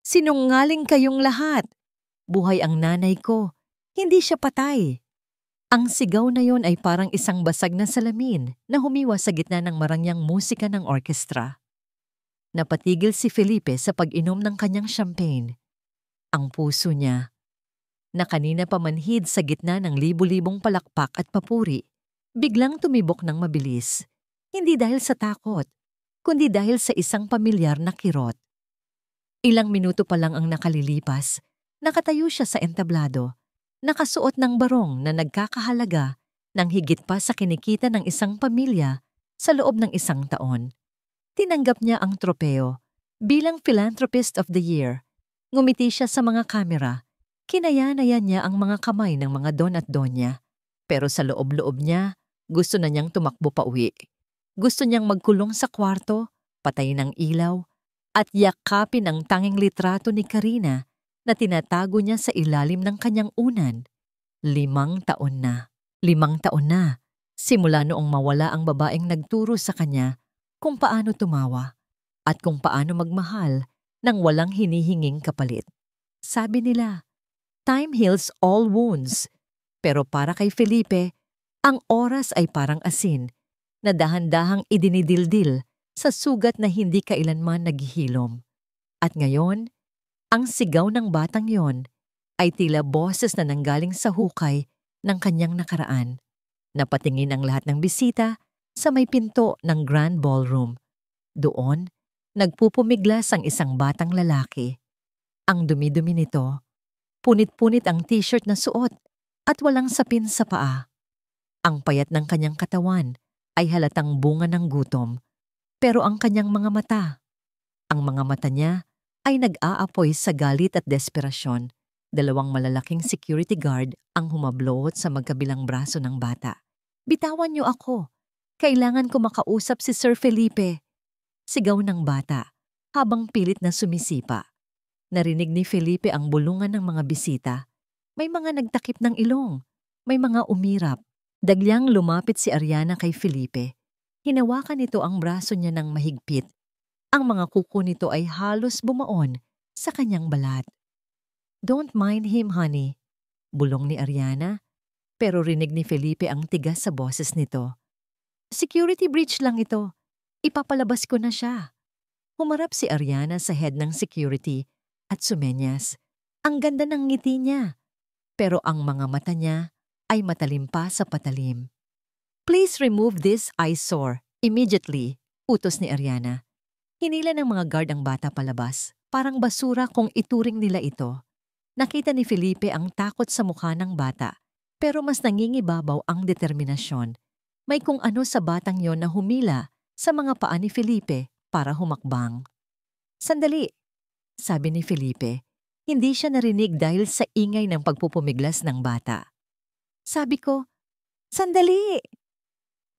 Sinungaling kayong lahat. Buhay ang nanay ko. Hindi siya patay. Ang sigaw na yon ay parang isang basag na salamin na humiwa sa gitna ng marangyang musika ng orkestra. Napatigil si Felipe sa pag-inom ng kanyang champagne. Ang puso niya, na kanina pamanhid sa gitna ng libu-libong palakpak at papuri, biglang tumibok ng mabilis. Hindi dahil sa takot, kundi dahil sa isang pamilyar na kirot. Ilang minuto pa lang ang nakalilipas, nakatayo siya sa entablado, nakasuot ng barong na nagkakahalaga ng higit pa sa kinikita ng isang pamilya sa loob ng isang taon. Tinanggap niya ang tropeo bilang Philanthropist of the Year. Ngumiti siya sa mga kamera. Kinayanayan niya ang mga kamay ng mga don at donya. Pero sa loob-loob niya, gusto na niyang tumakbo pa uwi. Gusto niyang magkulong sa kwarto, patayin ang ilaw, at yakapin ang tanging litrato ni Karina na tinatago niya sa ilalim ng kanyang unan. 5 taon na. 5 taon na. Simula noong mawala ang babaeng nagturo sa kanya kung paano tumawa at kung paano magmahal nang walang hinihinging kapalit. Sabi nila, time heals all wounds. Pero para kay Felipe, ang oras ay parang asin na dahan-dahang idinidildil sa sugat na hindi kailanman naghihilom. At ngayon, ang sigaw ng batang yon ay tila boses na nanggaling sa hukay ng kanyang nakaraan. Napatingin ang lahat ng bisita sa may pinto ng Grand Ballroom. Doon, nagpupumiglas ang isang batang lalaki. Ang dumi-dumi nito, punit-punit ang t-shirt na suot at walang sapin sa paa. Ang payat ng kanyang katawan ay halatang bunga ng gutom. Pero ang kanyang mga mga mata niya ay nag-aapoy sa galit at desperasyon. 2 malalaking security guard ang humablot sa magkabilang braso ng bata. Bitawan niyo ako. Kailangan ko makausap si Sir Felipe. Sigaw ng bata habang pilit na sumisipa. Narinig ni Felipe ang bulungan ng mga bisita. May mga nagtakip ng ilong. May mga umirap. Dagyang lumapit si Ariana kay Felipe. Hinawakan nito ang braso niya ng mahigpit. Ang mga kuko nito ay halos bumaon sa kanyang balat. Don't mind him, honey. Bulong ni Ariana, pero rinig ni Felipe ang tigas sa boses nito. Security breach lang ito. Ipapalabas ko na siya. Humarap si Ariana sa head ng security at sumenyas. Ang ganda ng ngiti niya, pero ang mga mata niya ay matalim pa sa patalim. Please remove this eyesore immediately, utos ni Ariana. Hinila ng mga guard ang bata palabas, parang basura kung ituring nila ito. Nakita ni Felipe ang takot sa mukha ng bata, pero mas nangingibabaw ang determinasyon. May kung ano sa batang yon na humila sa mga paa ni Felipe para humakbang. Sandali, sabi ni Felipe. Hindi siya narinig dahil sa ingay ng pagpupumiglas ng bata. Sabi ko, sandali!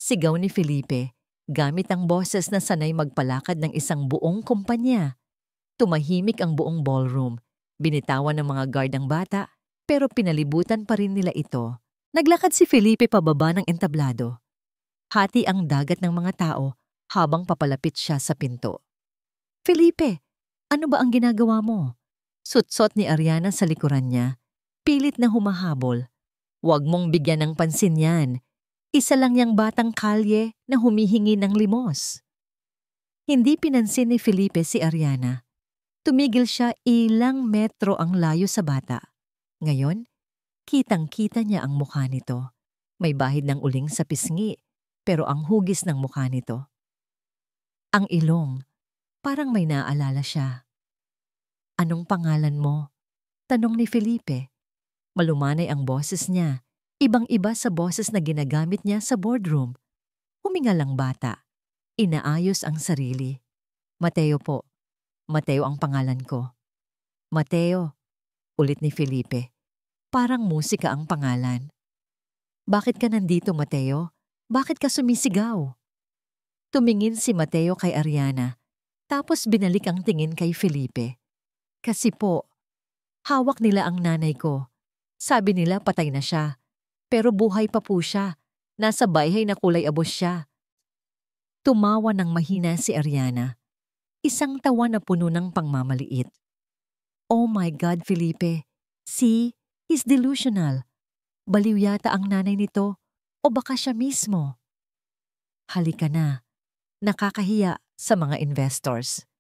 Sigaw ni Felipe, gamit ang boses na sanay magpalakad ng isang buong kumpanya. Tumahimik ang buong ballroom. Binitawan ng mga guard ang bata, pero pinalibutan pa rin nila ito. Naglakad si Felipe pababa ng entablado. Hati ang dagat ng mga tao habang papalapit siya sa pinto. Felipe, ano ba ang ginagawa mo? Sutsot ni Ariana sa likuran niya. Pilit na humahabol. Huwag mong bigyan ng pansin yan. Isa lang yang batang kalye na humihingi ng limos. Hindi pinansin ni Felipe si Ariana. Tumigil siya ilang metro ang layo sa bata. Ngayon, kitang-kita niya ang mukha nito. May bahid ng uling sa pisngi, pero ang hugis ng mukha nito. Ang ilong, parang may naaalala siya. Anong pangalan mo? Tanong ni Felipe. Malumanay ang boses niya, ibang-iba sa boses na ginagamit niya sa boardroom. Huminga lang bata. Inaayos ang sarili. Mateo po. Mateo ang pangalan ko. Mateo, ulit ni Felipe. Parang musika ang pangalan. Bakit ka nandito, Mateo? Bakit ka sumisigaw? Tumingin si Mateo kay Ariana, tapos binalik ang tingin kay Felipe. Kasi po, hawak nila ang nanay ko. Sabi nila patay na siya, pero buhay pa po siya. Nasa bayhay na kulay abos siya. Tumawa ng mahina si Ariana. Isang tawa na puno ng pangmamaliit. Oh my God, Felipe. See, he's delusional. Baliw yata ang nanay nito o baka siya mismo. Halika na. Nakakahiya sa mga investors.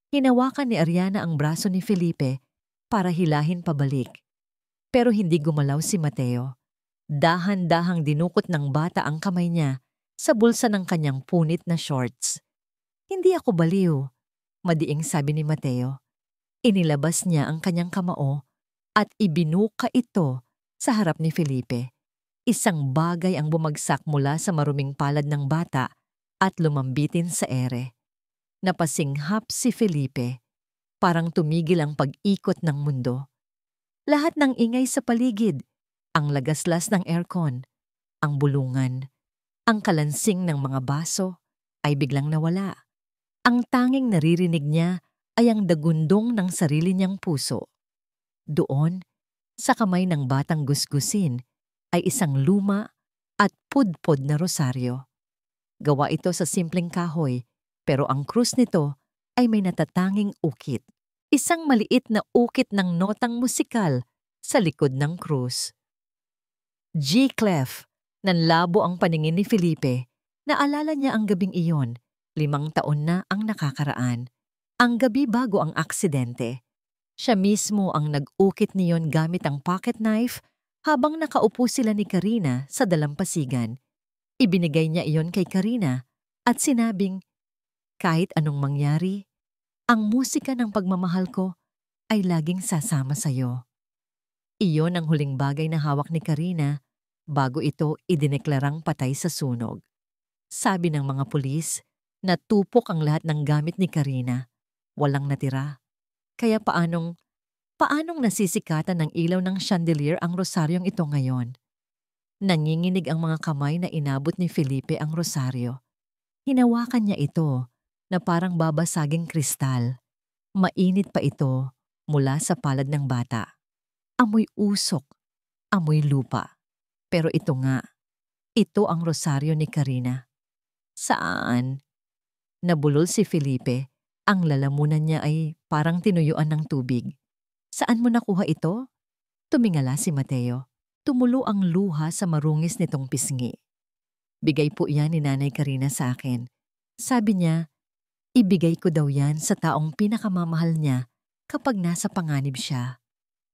Hinawakan ni Ariana ang braso ni Felipe para hilahin pabalik. Pero hindi gumalaw si Mateo. Dahan-dahang dinukot ng bata ang kamay niya sa bulsa ng kanyang punit na shorts. Hindi ako baliw, madiing sabi ni Mateo. Inilabas niya ang kanyang kamao at ibinuka ito sa harap ni Felipe. Isang bagay ang bumagsak mula sa maruming palad ng bata at lumambitin sa ere. Napasinghap si Felipe. Parang tumigil ang pag-ikot ng mundo. Lahat ng ingay sa paligid, ang lagaslas ng aircon, ang bulungan, ang kalansing ng mga baso ay biglang nawala. Ang tanging naririnig niya ay ang dagundong ng sarili niyang puso. Doon, sa kamay ng batang gusgusin, ay isang luma at pudpod na rosaryo. Gawa ito sa simpleng kahoy, pero ang krus nito ay may natatanging ukit. Isang maliit na ukit ng notang musikal sa likod ng krus. G-clef, nanlabo ang paningin ni Felipe. Naalala niya ang gabing iyon, 5 taon na ang nakakaraan. Ang gabi bago ang aksidente. Siya mismo ang nag-ukit niyon gamit ang pocket knife habang nakaupo sila ni Karina sa dalampasigan. Ibinigay niya iyon kay Karina at sinabing, kahit anong mangyari, ang musika ng pagmamahal ko ay laging sasama sa'yo. Iyon ang huling bagay na hawak ni Karina bago ito idineklarang patay sa sunog. Sabi ng mga pulis, natupok ang lahat ng gamit ni Karina. Walang natira. Kaya paanong nasisikatan ng ilaw ng chandelier ang rosaryong ito ngayon? Nanginginig ang mga kamay na inabot ni Felipe ang rosaryo. Hinawakan niya ito na parang babasaging kristal. Mainit pa ito mula sa palad ng bata. Amoy usok, amoy lupa. Pero ito nga, ito ang rosaryo ni Karina. Saan? Nabulol si Felipe. Ang lalamunan niya ay parang tinuyuan ng tubig. Saan mo nakuha ito? Tumingala si Mateo. Tumulo ang luha sa marungis nitong pisngi. Bigay po yan ni Nanay Karina sa akin. Sabi niya, ibigay ko daw yan sa taong pinakamamahal niya kapag nasa panganib siya.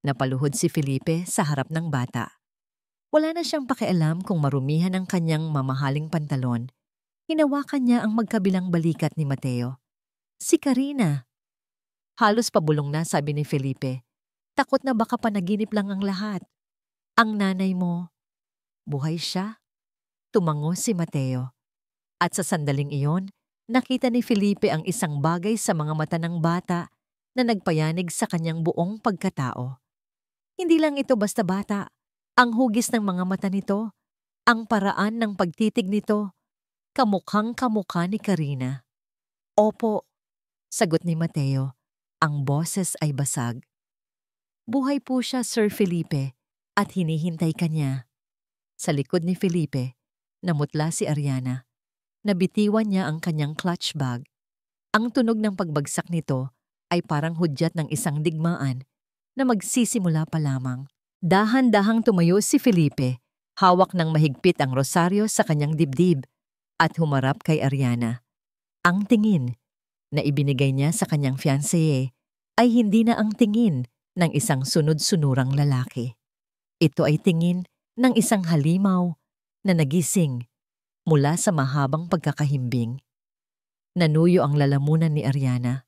Napaluhod si Felipe sa harap ng bata. Wala na siyang pakialam kung marumihan ang kanyang mamahaling pantalon. Hinawakan niya ang magkabilang balikat ni Mateo. Si Karina. Halos pabulong na, sabi ni Felipe. Takot na baka panaginip lang ang lahat. Ang nanay mo, buhay siya? Tumango si Mateo. At sa sandaling iyon, nakita ni Felipe ang isang bagay sa mga mata ng bata na nagpayanig sa kanyang buong pagkatao. Hindi lang ito basta bata. Ang hugis ng mga mata nito, ang paraan ng pagtitig nito, kamukhang-kamukha ni Karina. Opo, sagot ni Mateo. Ang boses ay basag. Buhay po siya, Sir Felipe, at hinihintay ka niya. Sa likod ni Felipe, namutla si Ariana. Nabitiwan niya ang kanyang clutch bag. Ang tunog ng pagbagsak nito ay parang hudyat ng isang digmaan na magsisimula pa lamang. Dahan-dahang tumayo si Felipe, hawak ng mahigpit ang rosaryo sa kanyang dibdib at humarap kay Ariana. Ang tingin na ibinigay niya sa kanyang fiancé ay hindi na ang tingin ng isang sunod-sunurang lalaki. Ito ay tingin ng isang halimaw na nagising mula sa mahabang pagkakahimbing. Nanuyo ang lalamunan ni Ariana.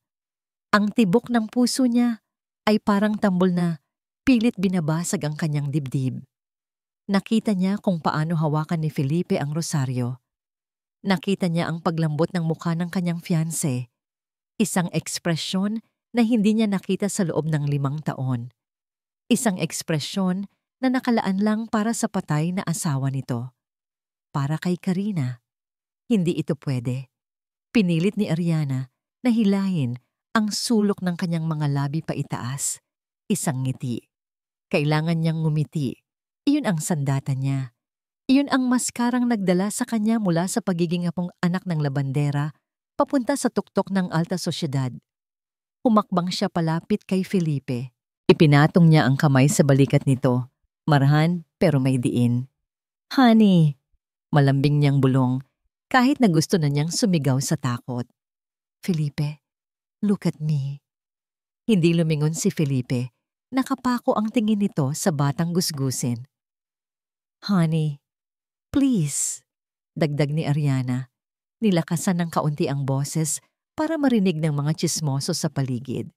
Ang tibok ng puso niya ay parang tambol na pilit binabasag ang kanyang dibdib. Nakita niya kung paano hawakan ni Felipe ang rosaryo. Nakita niya ang paglambot ng mukha ng kanyang fiancé. Isang ekspresyon na hindi niya nakita sa loob ng 5 taon. Isang ekspresyon na nakalaan lang para sa patay na asawa nito. Para kay Karina, hindi ito pwede. Pinilit ni Ariana na hilahin ang sulok ng kanyang mga labi pa itaas. Isang ngiti. Kailangan niyang ngumiti. Iyon ang sandata niya. Iyon ang maskarang nagdala sa kanya mula sa pagiging apong anak ng labandera papunta sa tuktok ng alta sosyedad. Humakbang siya palapit kay Felipe. Ipinatong niya ang kamay sa balikat nito. Marahan pero may diin. Honey, malambing niyang bulong kahit na gusto na niyang sumigaw sa takot. Felipe, look at me. Hindi lumingon si Felipe. Nakapako ang tingin nito sa batang gusgusin. Honey, please, dagdag ni Ariana. Nilakasan ng kaunti ang boses para marinig ng mga tsismoso sa paligid.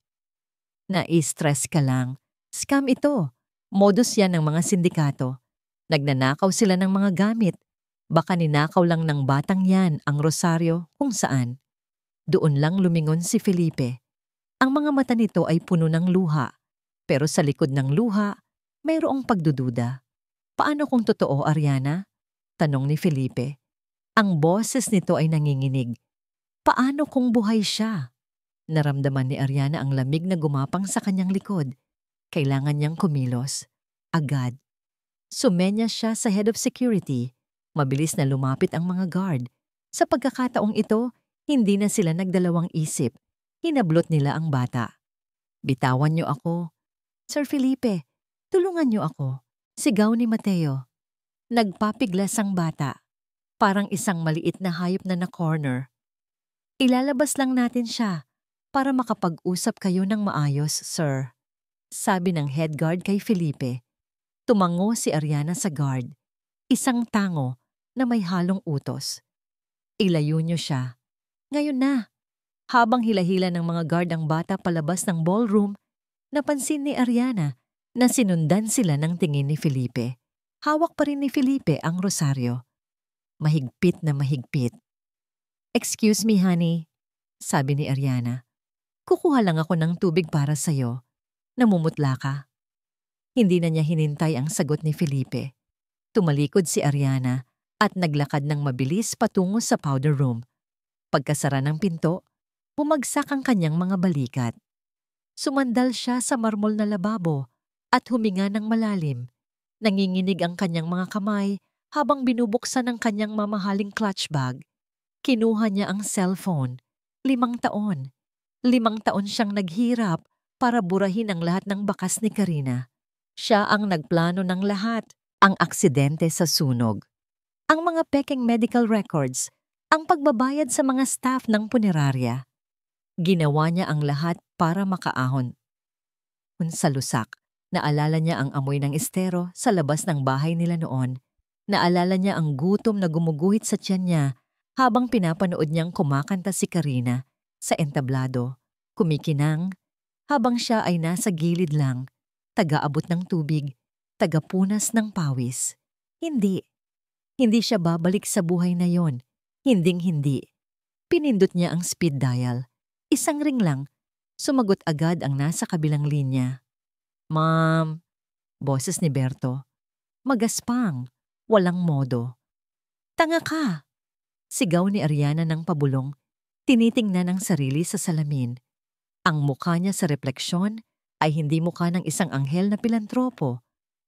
Na-stress ka lang. Scam ito. Modus yan ng mga sindikato. Nagnanakaw sila ng mga gamit. Baka ninakaw lang ng batang yan ang rosaryo kung saan. Doon lang lumingon si Felipe. Ang mga mata nito ay puno ng luha. Pero sa likod ng luha, mayroong pagdududa. Paano kung totoo, Ariana? Tanong ni Felipe. Ang boses nito ay nanginginig. Paano kung buhay siya? Naramdaman ni Ariana ang lamig na gumapang sa kanyang likod. Kailangan niyang kumilos. Agad. Sumenya siya sa head of security. Mabilis na lumapit ang mga guard. Sa pagkakataong ito, hindi na sila nagdalawang isip. Hinablot nila ang bata. Bitawan niyo ako. Sir Felipe, tulungan niyo ako. Sigaw ni Mateo. Nagpapiglas ang bata. Parang isang maliit na hayop na na-corner. Ilalabas lang natin siya para makapag-usap kayo ng maayos, sir. Sabi ng head guard kay Felipe. Tumango si Ariana sa guard. Isang tango na may halong utos. Ilayo niyo siya. Ngayon na. Habang hilahila ng mga guard ang bata palabas ng ballroom, napansin ni Ariana na sinundan sila ng tingin ni Felipe. Hawak pa rin ni Felipe ang rosaryo. Mahigpit na mahigpit. Excuse me, honey, sabi ni Ariana. Kukuha lang ako ng tubig para sa'yo. Namumutla ka. Hindi na niya hinintay ang sagot ni Felipe. Tumalikod si Ariana at naglakad ng mabilis patungo sa powder room. Pagkasara ng pinto, bumagsak ang kanyang mga balikat. Sumandal siya sa marmol na lababo at huminga ng malalim. Nanginginig ang kanyang mga kamay habang binubuksan ang kanyang mamahaling clutch bag. Kinuha niya ang cellphone. 5 taon. 5 taon siyang naghirap para burahin ang lahat ng bakas ni Karina. Siya ang nagplano ng lahat, ang aksidente sa sunog. Ang mga pekeng medical records, ang pagbabayad sa mga staff ng punerarya. Ginawa niya ang lahat para makaahon. Sa lusak, naalala niya ang amoy ng estero sa labas ng bahay nila noon. Naalala niya ang gutom na gumuguhit sa tiyan niya habang pinapanood niyang kumakanta si Karina sa entablado, kumikinang, habang siya ay nasa gilid lang, taga-abot ng tubig, taga-punas ng pawis. Hindi siya babalik sa buhay na yon. Hinding-hindi. Pinindot niya ang speed dial. Isang ring lang, sumagot agad ang nasa kabilang linya. Ma'am, boses ni Berto. Magaspang, walang modo. Tanga ka! Sigaw ni Ariana ng pabulong, tinitingnan ang sarili sa salamin. Ang mukha niya sa refleksyon ay hindi mukha ng isang anghel na pilantropo.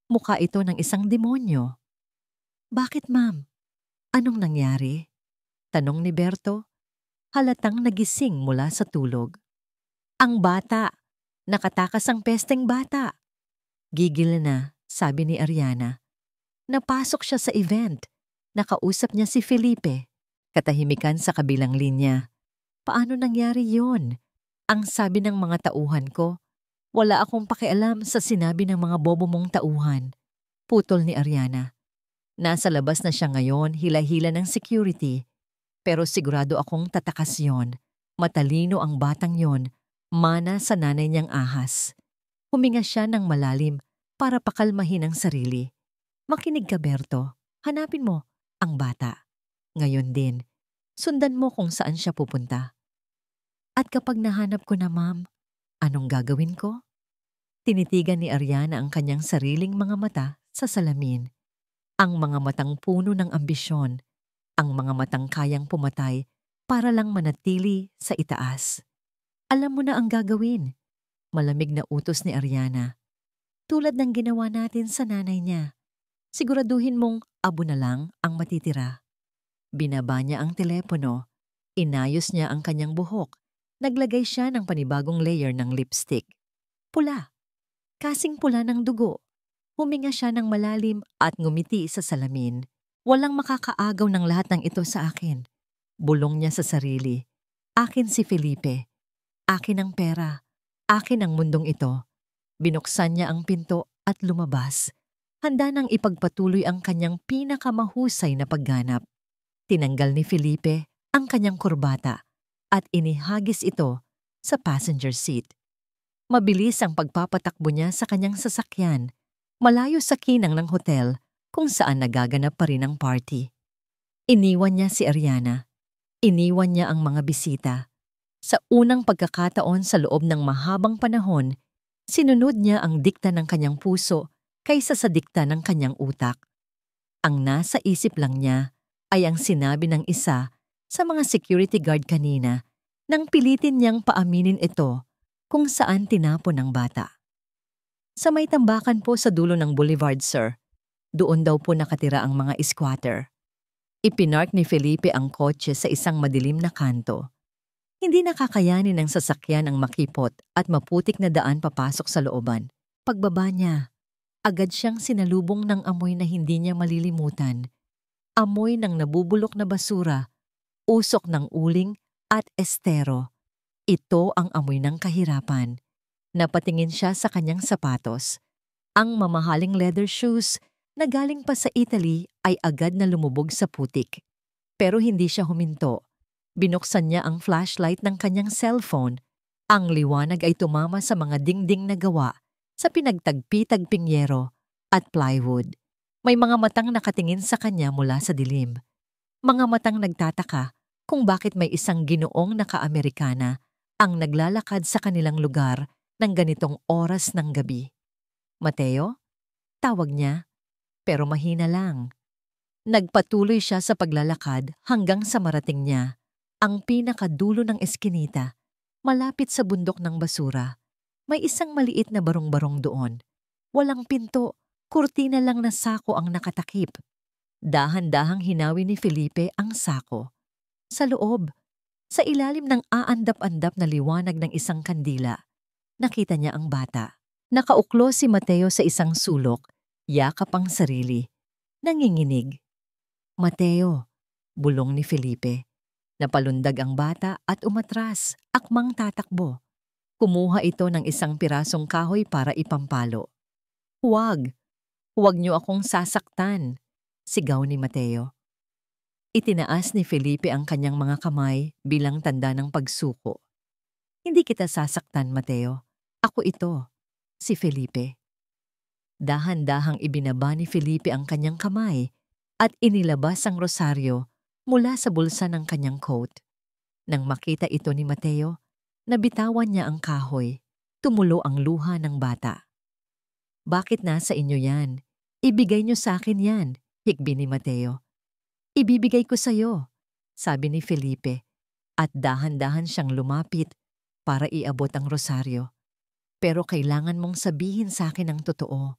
Mukha ito ng isang demonyo. Bakit, ma'am? Anong nangyari? Tanong ni Berto. Halatang nagising mula sa tulog. Ang bata! Nakatakas ang pesteng bata! Gigil na, sabi ni Ariana. Napasok siya sa event. Nakausap niya si Felipe. Katahimikan sa kabilang linya. Paano nangyari yon? Ang sabi ng mga tauhan ko, wala akong pakialam sa sinabi ng mga bobo mong tauhan. Putol ni Ariana. Nasa labas na siya ngayon, hila-hila ng security. Pero sigurado akong tatakas yon. Matalino ang batang yon, mana sa nanay niyang ahas. Huminga siya ng malalim para pakalmahin ang sarili. Makinig ka, Berto. Hanapin mo ang bata. Ngayon din, sundan mo kung saan siya pupunta. At kapag nahanap ko na, ma'am, anong gagawin ko? Tinitigan ni Ariana ang kanyang sariling mga mata sa salamin. Ang mga matang puno ng ambisyon. Ang mga matang kayang pumatay para lang manatili sa itaas. Alam mo na ang gagawin. Malamig na utos ni Ariana. Tulad ng ginawa natin sa nanay niya. Siguraduhin mong abo na lang ang matitira. Binaba niya ang telepono. Inayos niya ang kanyang buhok. Naglagay siya ng panibagong layer ng lipstick. Pula. Kasing pula ng dugo. Huminga siya ng malalim at ngumiti sa salamin. Walang makakaagaw ng lahat ng ito sa akin. Bulong niya sa sarili. Akin si Felipe. Akin ang pera. Akin ang mundong ito. Binuksan niya ang pinto at lumabas. Handa nang ipagpatuloy ang kanyang pinakamahusay na pagganap. Tinanggal ni Felipe ang kanyang kurbata at inihagis ito sa passenger seat. Mabilis ang pagpapatakbo niya sa kanyang sasakyan, malayo sa kinang ng hotel kung saan nagaganap pa rin ang party. Iniwan niya si Ariana. Iniwan niya ang mga bisita. Sa unang pagkakataon sa loob ng mahabang panahon, sinunod niya ang dikta ng kanyang puso kaysa sa dikta ng kanyang utak. Ang nasa isip lang niya ay ang sinabi ng isa sa mga security guard kanina nang pilitin niyang paaminin ito kung saan tinapon ang bata. Sa may tambakan po sa dulo ng boulevard, sir. Doon daw po nakatira ang mga squatter. Ipinark ni Felipe ang kotse sa isang madilim na kanto. Hindi nakakayanin ng sasakyan ang makipot at maputik na daan papasok sa looban. Pagbaba niya, agad siyang sinalubong ng amoy na hindi niya malilimutan. Amoy ng nabubulok na basura, usok ng uling at estero. Ito ang amoy ng kahirapan. Napatingin siya sa kanyang sapatos. Ang mamahaling leather shoes na galing pa sa Italy ay agad na lumubog sa putik. Pero hindi siya huminto. Binuksan niya ang flashlight ng kanyang cellphone. Ang liwanag ay tumama sa mga dingding na gawa sa pinagtagpi-tagping yero at plywood. May mga matang nakatingin sa kanya mula sa dilim. Mga matang nagtataka kung bakit may isang ginoong naka-Amerikana ang naglalakad sa kanilang lugar ng ganitong oras ng gabi. Mateo? Tawag niya, pero mahina lang. Nagpatuloy siya sa paglalakad hanggang sa marating niya ang pinakadulo ng eskinita, malapit sa bundok ng basura. May isang maliit na barong-barong doon. Walang pinto, kurtina lang na sako ang nakatakip. Dahan-dahang hinawi ni Felipe ang sako. Sa loob, sa ilalim ng aandap-andap na liwanag ng isang kandila, nakita niya ang bata. Nakauklo si Mateo sa isang sulok, yakap ang sarili, nanginginig. Mateo, bulong ni Felipe. Napalundag ang bata at umatras, akmang tatakbo. Kumuha ito ng isang pirasong kahoy para ipampalo. Huwag! Huwag niyo akong sasaktan, sigaw ni Mateo. Itinaas ni Felipe ang kanyang mga kamay bilang tanda ng pagsuko. Hindi kita sasaktan, Mateo. Ako ito, si Felipe. Dahan-dahang ibinaba ni Felipe ang kanyang kamay at inilabas ang rosaryo mula sa bulsa ng kanyang coat. Nang makita ito ni Mateo, nabitawan niya ang kahoy. Tumulo ang luha ng bata. Bakit nasa inyo yan? Ibigay niyo sa akin yan, hikbi ni Mateo. Ibibigay ko sa'yo, sabi ni Felipe, at dahan-dahan siyang lumapit para iabot ang rosaryo. Pero kailangan mong sabihin sa akin ang totoo.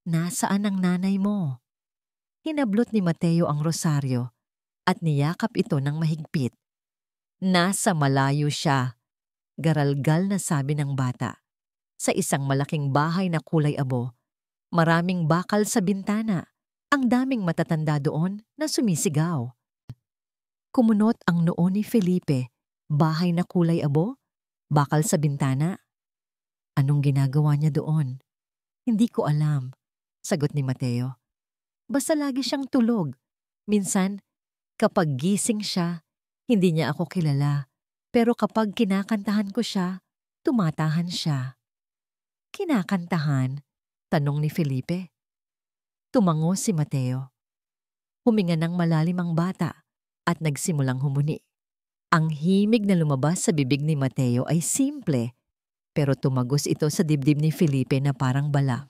Nasaan ang nanay mo? Hinablot ni Mateo ang rosaryo at niyakap ito ng mahigpit. Nasa malayo siya, garalgal na sabi ng bata. Sa isang malaking bahay na kulay abo, maraming bakal sa bintana. Ang daming matatanda doon na sumisigaw. Kumunot ang noo ni Felipe. Bahay na kulay abo? Bakal sa bintana? Anong ginagawa niya doon? Hindi ko alam, sagot ni Mateo. Basta lagi siyang tulog. Minsan, kapag gising siya, hindi niya ako kilala. Pero kapag kinakantahan ko siya, tumatahan siya. Kinakantahan? Tanong ni Felipe. Tumango si Mateo. Huminga ng malalim ang bata at nagsimulang humuni. Ang himig na lumabas sa bibig ni Mateo ay simple, pero tumagos ito sa dibdib ni Felipe na parang bala.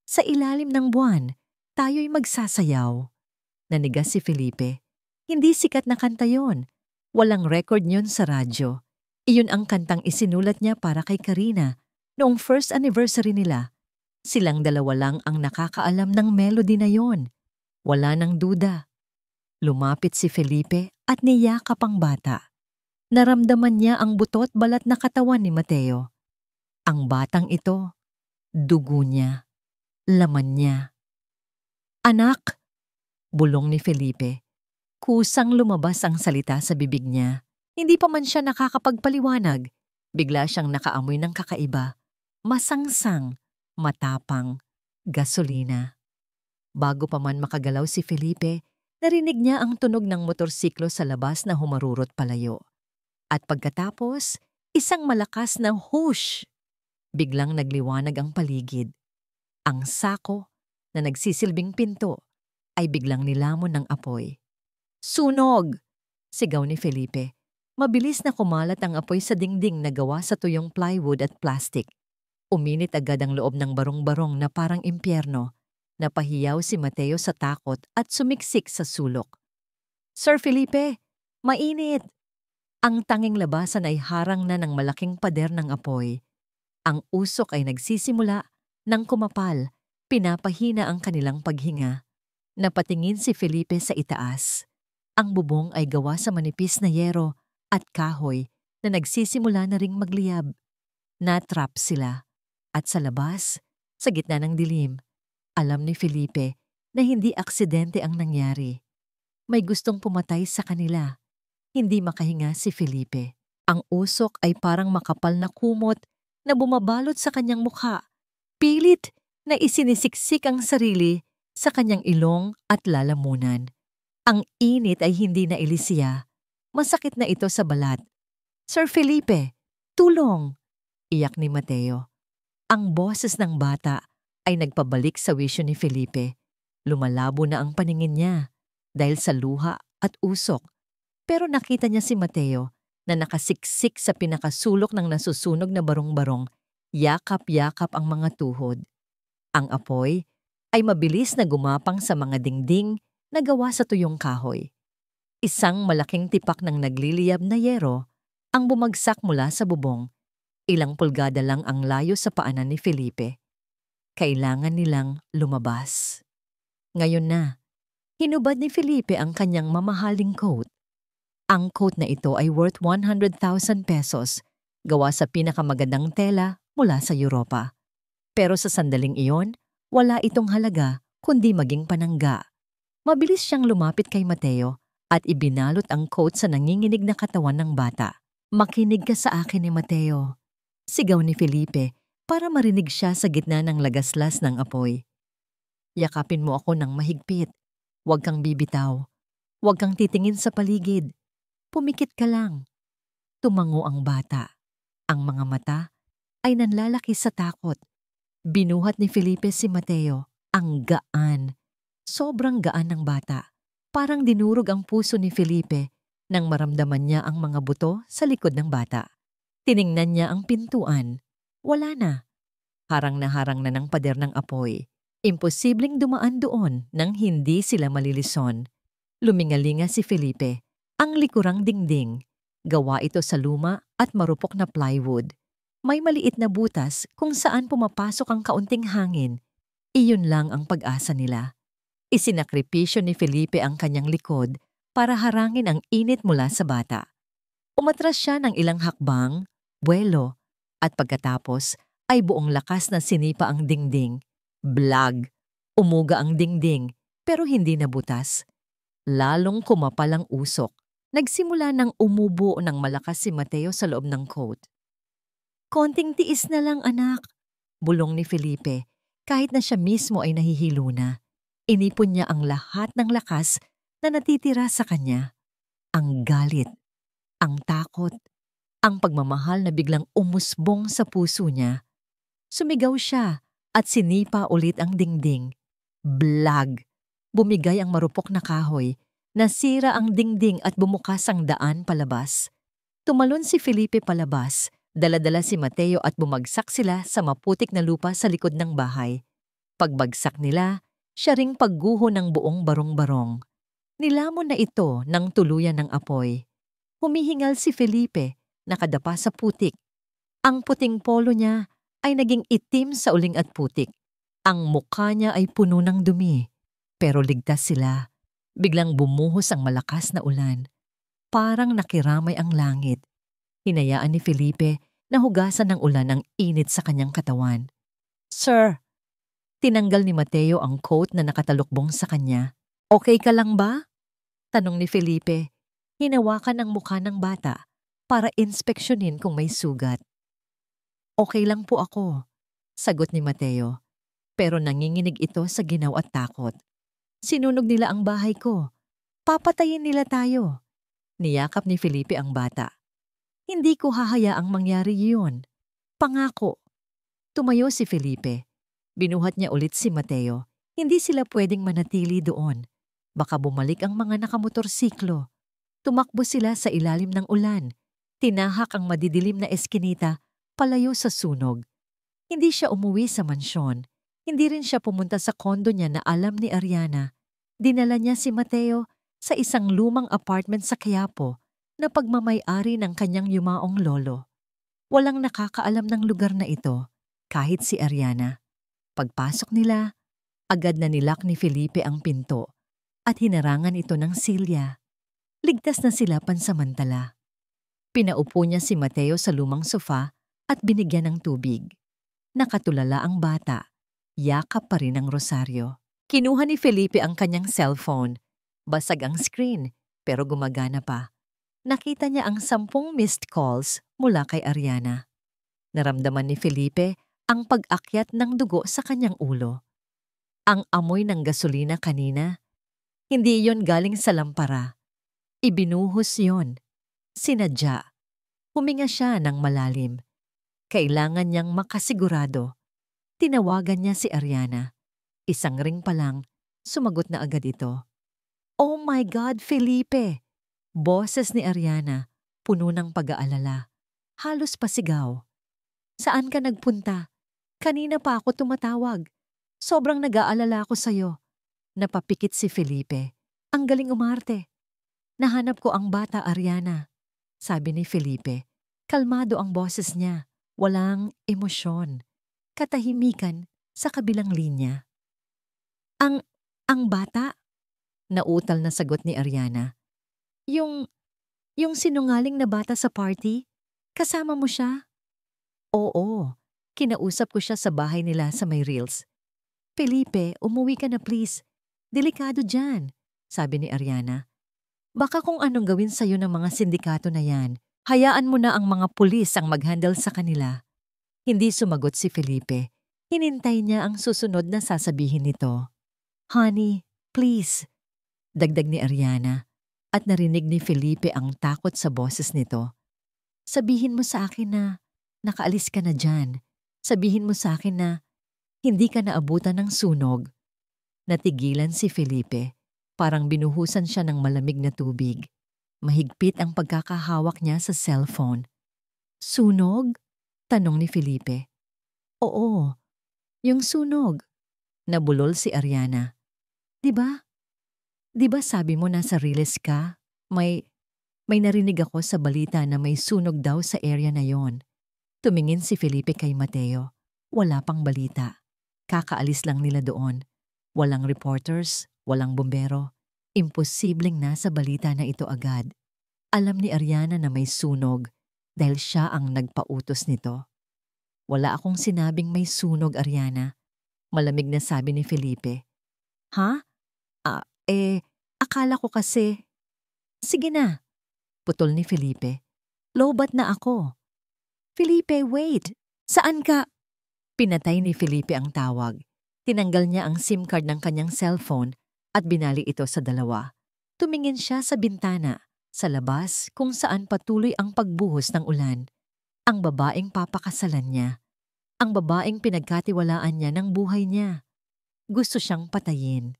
Sa ilalim ng buwan, tayo'y magsasayaw. Nanigas si Felipe. Hindi sikat na kanta yon. Walang record niyon sa radyo. Iyon ang kantang isinulat niya para kay Karina noong first anniversary nila. Silang dalawa lang ang nakakaalam ng melody na yon. Wala nang duda. Lumapit si Felipe at niyakap ang bata. Naramdaman niya ang butot balat na katawan ni Mateo. Ang batang ito, dugo niya, laman niya. "Anak!" bulong ni Felipe. Kusang lumabas ang salita sa bibig niya. Hindi pa man siya nakakapagpaliwanag. Bigla siyang nakaamoy ng kakaiba. Masangsang, matapang, gasolina. Bago pa man makagalaw si Felipe, narinig niya ang tunog ng motorsiklo sa labas na humarurot palayo. At pagkatapos, isang malakas na whoosh! Biglang nagliwanag ang paligid. Ang sako na nagsisilbing pinto ay biglang nilamon ng apoy. "Sunog!" sigaw ni Felipe. Mabilis na kumalat ang apoy sa dingding na gawa sa tuyong plywood at plastic. Uminit agad ang loob ng barong-barong na parang impyerno. Napahiyaw si Mateo sa takot at sumiksik sa sulok. "Sir Felipe, mainit!" Ang tanging labasan ay harang na ng malaking pader ng apoy. Ang usok ay nagsisimula ng kumapal, pinapahina ang kanilang paghinga. Napatingin si Felipe sa itaas. Ang bubong ay gawa sa manipis na yero at kahoy na nagsisimula na ring magliyab. Natrap sila. At sa labas, sa gitna ng dilim, alam ni Felipe na hindi aksidente ang nangyari. May gustong pumatay sa kanila. Hindi makahinga si Felipe. Ang usok ay parang makapal na kumot na bumabalot sa kanyang mukha. Pilit na isinisiksik ang sarili sa kanyang ilong at lalamunan. Ang init ay hindi na ilisiya. Masakit na ito sa balat. "Sir Felipe, tulong!" iyak ni Mateo. Ang boses ng bata ay nagpabalik sa wisyo ni Felipe. Lumalabo na ang paningin niya dahil sa luha at usok. Pero nakita niya si Mateo na nakasiksik sa pinakasulok ng nasusunog na barong-barong, yakap-yakap ang mga tuhod. Ang apoy ay mabilis na gumapang sa mga dingding na gawa sa tuyong kahoy. Isang malaking tipak ng nagliliyab na yero ang bumagsak mula sa bubong. Ilang pulgada lang ang layo sa paanan ni Felipe. Kailangan nilang lumabas. Ngayon na, hinubad ni Felipe ang kanyang mamahaling coat. Ang coat na ito ay worth 100,000 pesos, gawa sa pinakamagandang tela mula sa Europa. Pero sa sandaling iyon, wala itong halaga kundi maging panangga. Mabilis siyang lumapit kay Mateo at ibinalot ang coat sa nanginginig na katawan ng bata. "Makinig ka sa akin ni Mateo," sigaw ni Felipe para marinig siya sa gitna ng lagaslas ng apoy. "Yakapin mo ako ng mahigpit. Huwag kang bibitaw. Huwag kang titingin sa paligid. Pumikit ka lang." Tumango ang bata. Ang mga mata ay nanlalaki sa takot. Binuhat ni Felipe si Mateo. Ang gaan. Sobrang gaan ng bata. Parang dinurog ang puso ni Felipe nang maramdaman niya ang mga buto sa likod ng bata. Tiningnan niya ang pintuan. Wala na. Harang na ng pader ng apoy. Imposibleng dumaan doon nang hindi sila malilison. Lumingalinga si Felipe. Ang likurang dingding. Gawa ito sa luma at marupok na plywood. May maliit na butas kung saan pumapasok ang kaunting hangin. Iyon lang ang pag-asa nila. Isinakripisyo ni Felipe ang kanyang likod para harangin ang init mula sa bata. Umatras siya ng ilang hakbang, buwelo, at pagkatapos ay buong lakas na sinipa ang dingding. Blag! Umuga ang dingding pero hindi nabutas. Lalong kumapal ang usok. Nagsimula ng umubo ng malakas si Mateo sa loob ng coat. "Konting tiis na lang, anak," bulong ni Felipe, kahit na siya mismo ay nahihilo na. Inipon niya ang lahat ng lakas na natitira sa kanya. Ang galit, ang takot, ang pagmamahal na biglang umusbong sa puso niya. Sumigaw siya at sinipa ulit ang dingding. Blag! Bumigay ang marupok na kahoy. Nasira ang dingding at bumukas ang daan palabas. Tumalon si Felipe palabas, dala-dala si Mateo at bumagsak sila sa maputik na lupa sa likod ng bahay. Pagbagsak nila, siya ring pagguho ng buong barong-barong. Nilamon na ito ng tuluyan ng apoy. Humihingal si Felipe, nakadapa sa putik. Ang puting polo niya ay naging itim sa uling at putik. Ang mukha niya ay puno ng dumi, pero ligtas sila. Biglang bumuhos ang malakas na ulan. Parang nakiramay ang langit. Hinayaan ni Felipe na hugasan ng ulan ang init sa kanyang katawan. "Sir," tinanggal ni Mateo ang coat na nakatalukbong sa kanya. "Okay ka lang ba?" tanong ni Felipe. Hinawakan ang mukha ng bata para inspeksyonin kung may sugat. "Okay lang po ako," sagot ni Mateo. Pero nanginginig ito sa ginaw at takot. "Sinunog nila ang bahay ko. Papatayin nila tayo." Niyakap ni Felipe ang bata. "Hindi ko hahayaang mangyari yun. Pangako." Tumayo si Felipe. Binuhat niya ulit si Mateo. Hindi sila pwedeng manatili doon. Baka bumalik ang mga nakamotorsiklo. Tumakbo sila sa ilalim ng ulan. Tinahak ang madidilim na eskinita palayo sa sunog. Hindi siya umuwi sa mansyon. Hindi rin siya pumunta sa kondo niya na alam ni Ariana. Dinala niya si Mateo sa isang lumang apartment sa Quiapo na pagmamay-ari ng kanyang yumaong lolo. Walang nakakaalam ng lugar na ito, kahit si Ariana. Pagpasok nila, agad na nilak ni Felipe ang pinto at hinarangan ito ng silya. Ligtas na sila pansamantala. Pinaupo niya si Mateo sa lumang sofa at binigyan ng tubig. Nakatulala ang bata. Yakap pa rin ang rosaryo. Kinuha ni Felipe ang kanyang cellphone. Basag ang screen, pero gumagana pa. Nakita niya ang 10 missed calls mula kay Ariana. Naramdaman ni Felipe ang pag-akyat ng dugo sa kanyang ulo. Ang amoy ng gasolina kanina, hindi yon galing sa lampara. Ibinuhos yon. Sinadya. Huminga siya ng malalim. Kailangan niyang makasigurado. Tinawagan niya si Ariana. Isang ring pa lang, sumagot na agad ito. "Oh my God, Felipe!" Boses ni Ariana, puno ng pag-aalala. Halos pasigaw. "Saan ka nagpunta? Kanina pa ako tumatawag. Sobrang nag-aalala ako sa'yo." Napapikit si Felipe. "Ang galing umarte." "Nahanap ko ang bata, Ariana," sabi ni Felipe. Kalmado ang boses niya. Walang emosyon. Katahimikan sa kabilang linya. Ang bata?" Nautal na sagot ni Ariana. Yung sinungaling na bata sa party? Kasama mo siya?" "Oo. Kinausap ko siya sa bahay nila sa may Reels." "Felipe, umuwi ka na please. Delikado dyan," sabi ni Ariana. "Baka kung anong gawin sa'yo ng mga sindikato na yan, hayaan mo na ang mga pulis ang mag-handle sa kanila." Hindi sumagot si Felipe. Hinintay niya ang susunod na sasabihin nito. "Honey, please," dagdag ni Ariana. At narinig ni Felipe ang takot sa boses nito. "Sabihin mo sa akin na nakaalis ka na dyan. Sabihin mo sa akin na hindi ka naabutan ng sunog." Natigilan si Felipe. Parang binuhusan siya ng malamig na tubig. Mahigpit ang pagkakahawak niya sa cellphone. "Sunog?" tanong ni Felipe. "Oo, yung sunog." Nabulol si Ariana. Di ba sabi mo nasa Riles ka? May narinig ako sa balita na may sunog daw sa area na yon." Tumingin si Felipe kay Mateo. Wala pang balita. Kakaalis lang nila doon. Walang reporters, walang bombero. Imposibleng nasa balita na ito agad. Alam ni Ariana na may sunog dahil siya ang nagpautos nito. "Wala akong sinabing may sunog, Ariana," malamig na sabi ni Felipe. "Ha? Akala ko kasi..." "Sige na," putol ni Felipe. "Lobat na ako." "Felipe, wait! Saan ka?" Pinatay ni Felipe ang tawag. Tinanggal niya ang SIM card ng kanyang cellphone at binali ito sa dalawa. Tumingin siya sa bintana, sa labas kung saan patuloy ang pagbuhos ng ulan. Ang babaeng papakasalan niya. Ang babaeng pinagkatiwalaan niya ng buhay niya. Gusto siyang patayin.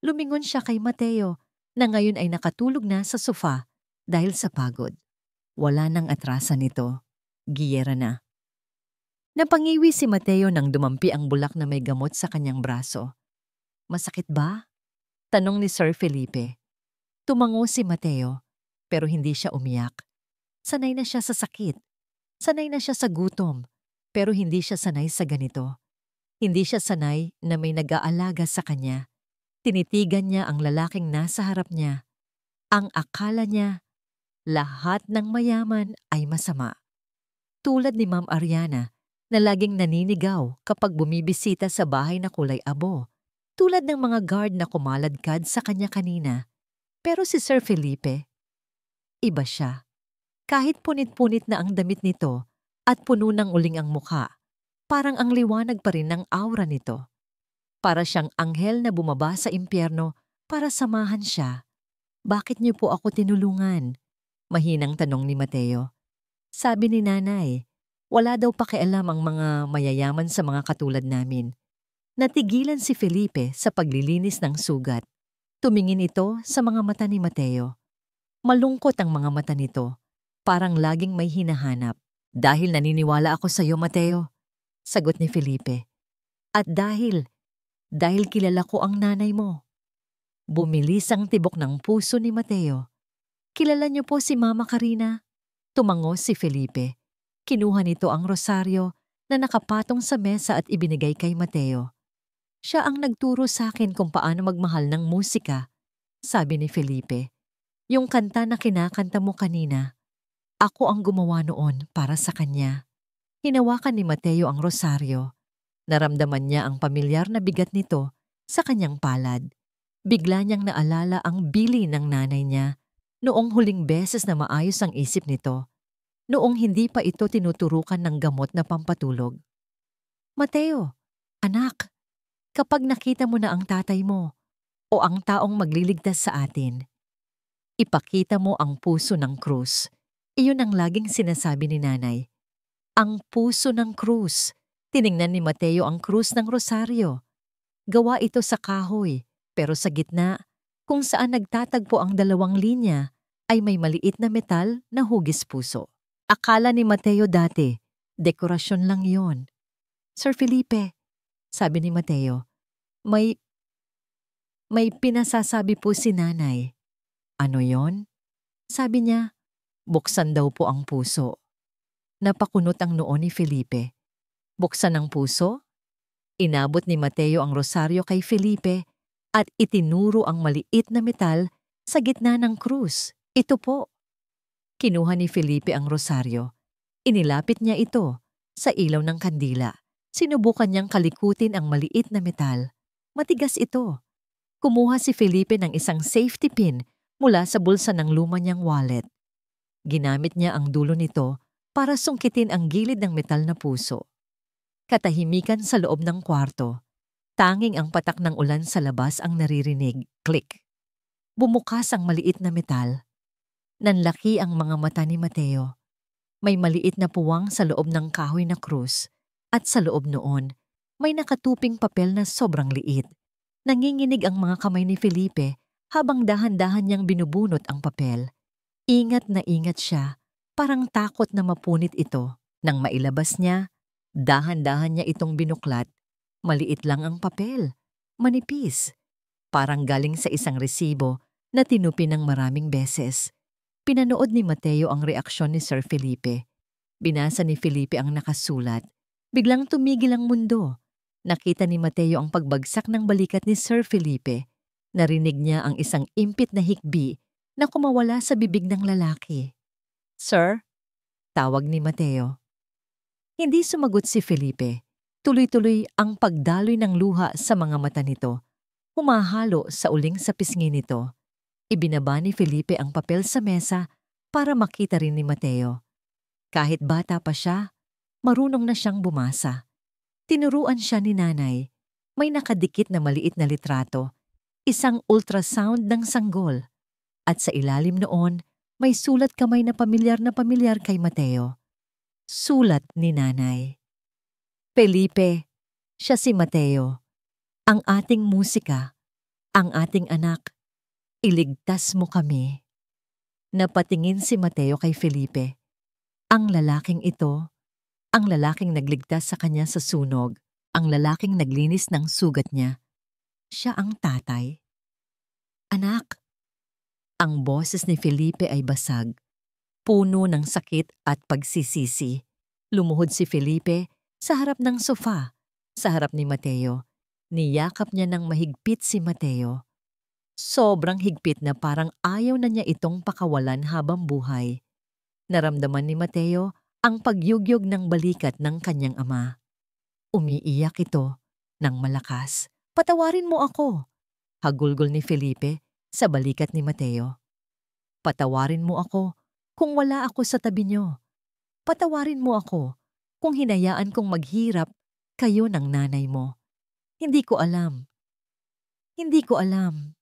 Lumingon siya kay Mateo na ngayon ay nakatulog na sa sofa dahil sa pagod. Wala nang atrasan nito. Giyera na. Napangiwi si Mateo nang dumampi ang bulak na may gamot sa kanyang braso. "Masakit ba?" tanong ni Sir Felipe. Tumango si Mateo, pero hindi siya umiyak. Sanay na siya sa sakit. Sanay na siya sa gutom, pero hindi siya sanay sa ganito. Hindi siya sanay na may nag-aalaga sa kanya. Tinitigan niya ang lalaking nasa harap niya. Ang akala niya, lahat ng mayaman ay masama. Tulad ni Ma'am Ariana na laging naninigaw kapag bumibisita sa bahay na kulay abo. Tulad ng mga guard na kumaladkad sa kanya kanina. Pero si Sir Felipe, iba siya. Kahit punit-punit na ang damit nito at puno ng uling ang mukha, parang ang liwanag pa rin ng aura nito. Para siyang anghel na bumaba sa impyerno para samahan siya. Bakit niyo po ako tinulungan? Mahinang tanong ni Mateo. Sabi ni nanay, wala daw pakialam ang mga mayayaman sa mga katulad namin. Natigilan si Felipe sa paglilinis ng sugat. Tumingin ito sa mga mata ni Mateo. Malungkot ang mga mata nito, parang laging may hinahanap. Dahil naniniwala ako sa iyo, Mateo, sagot ni Felipe. At dahil kilala ko ang nanay mo. Bumilis ang tibok ng puso ni Mateo. Kilala niyo po si Mama Karina? Tumango si Felipe. Kinuha nito ang rosaryo na nakapatong sa mesa at ibinigay kay Mateo. Siya ang nagturo sa akin kung paano magmahal ng musika, sabi ni Felipe. Yung kanta na kinakanta mo kanina, ako ang gumawa noon para sa kanya. Hinawakan ni Mateo ang rosaryo. Naramdaman niya ang pamilyar na bigat nito sa kanyang palad. Bigla niyang naalala ang bili ng nanay niya noong huling beses na maayos ang isip nito. Noong hindi pa ito tinuturukan ng gamot na pampatulog. Mateo, anak, kapag nakita mo na ang tatay mo o ang taong magliligtas sa atin, ipakita mo ang puso ng krus. Iyon ang laging sinasabi ni nanay. Ang puso ng krus. Tiningnan ni Mateo ang krus ng rosaryo. Gawa ito sa kahoy, pero sa gitna, kung saan nagtatagpo ang dalawang linya, ay may maliit na metal na hugis puso. Akala ni Mateo dati, dekorasyon lang yon. Sir Felipe, sabi ni Mateo, may pinasasabi po si nanay. Ano yon? Sabi niya, buksan daw po ang puso. Napakunot ang noo ni Felipe. Buksan ang puso? Inabot ni Mateo ang rosaryo kay Felipe at itinuro ang maliit na metal sa gitna ng krus. Ito po. Kinuha ni Felipe ang rosaryo. Inilapit niya ito sa ilaw ng kandila. Sinubukan niyang kalikutin ang maliit na metal. Matigas ito. Kumuha si Felipe ng isang safety pin mula sa bulsa ng luma niyang wallet. Ginamit niya ang dulo nito para sungkitin ang gilid ng metal na puso. Katahimikan sa loob ng kwarto. Tanging ang patak ng ulan sa labas ang naririnig. Click. Bumukas ang maliit na metal. Nanlaki ang mga mata ni Mateo. May maliit na puwang sa loob ng kahoy na krus at sa loob noon may nakatuping papel na sobrang liit. Nanginginig ang mga kamay ni Felipe habang dahan-dahan niyang binubunot ang papel. Ingat na ingat siya, parang takot na mapunit ito. Nang mailabas niya, dahan-dahan niya itong binuklat. Maliit lang ang papel, manipis. Parang galing sa isang resibo na tinupi ng maraming beses. Pinanood ni Mateo ang reaksyon ni Sir Felipe. Binasa ni Felipe ang nakasulat. Biglang tumigil ang mundo. Nakita ni Mateo ang pagbagsak ng balikat ni Sir Felipe. Narinig niya ang isang impit na hikbi na kumawala sa bibig ng lalaki. Sir? Tawag ni Mateo. Hindi sumagot si Felipe. Tuloy-tuloy ang pagdaloy ng luha sa mga mata nito. Humahalo sa uling sa pisngi nito. Ibinaba ni Felipe ang papel sa mesa para makita rin ni Mateo. Kahit bata pa siya, marunong na siyang bumasa. Tinuruan siya ni nanay. May nakadikit na maliit na litrato, isang ultrasound ng sanggol. At sa ilalim noon, may sulat kamay na pamilyar kay Mateo. Sulat ni nanay. Felipe, siya si Mateo. Ang ating musika, ang ating anak. Iligtas mo kami. Napatingin si Mateo kay Felipe. Ang lalaking ito, ang lalaking nagligtas sa kanya sa sunog, ang lalaking naglinis ng sugat niya. Siya ang tatay. Anak. Ang boses ni Felipe ay basag, puno ng sakit at pagsisisi. Lumuhod si Felipe sa harap ng sofa, sa harap ni Mateo. Niyakap niya ng mahigpit si Mateo. Sobrang higpit na parang ayaw na niya itong pakawalan habang buhay. Naramdaman ni Mateo ang pagyugyog ng balikat ng kanyang ama. Umiiyak ito ng malakas. "Patawarin mo ako," hagulgol ni Felipe sa balikat ni Mateo. "Patawarin mo ako kung wala ako sa tabi niyo. Patawarin mo ako kung hinayaan kong maghirap kayo ng nanay mo. Hindi ko alam. Hindi ko alam."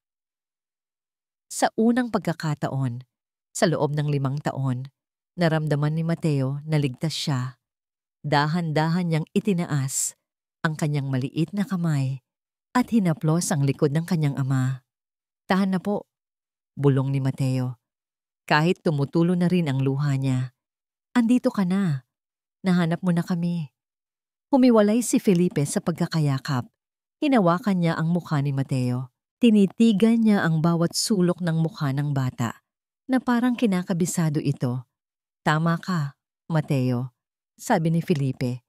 Sa unang pagkakataon, sa loob ng 5 taon, naramdaman ni Mateo na ligtas siya. Dahan-dahan niyang itinaas ang kanyang maliit na kamay at hinaplos ang likod ng kanyang ama. "Tahan na po," bulong ni Mateo. Kahit tumutulo na rin ang luha niya. "Andito ka na. Nahanap mo na kami." Humiwalay si Felipe sa pagkakayakap. Hinawakan niya ang mukha ni Mateo. Tinitigan niya ang bawat sulok ng mukha ng bata na parang kinakabisado ito. "Tama ka, Mateo," sabi ni Felipe.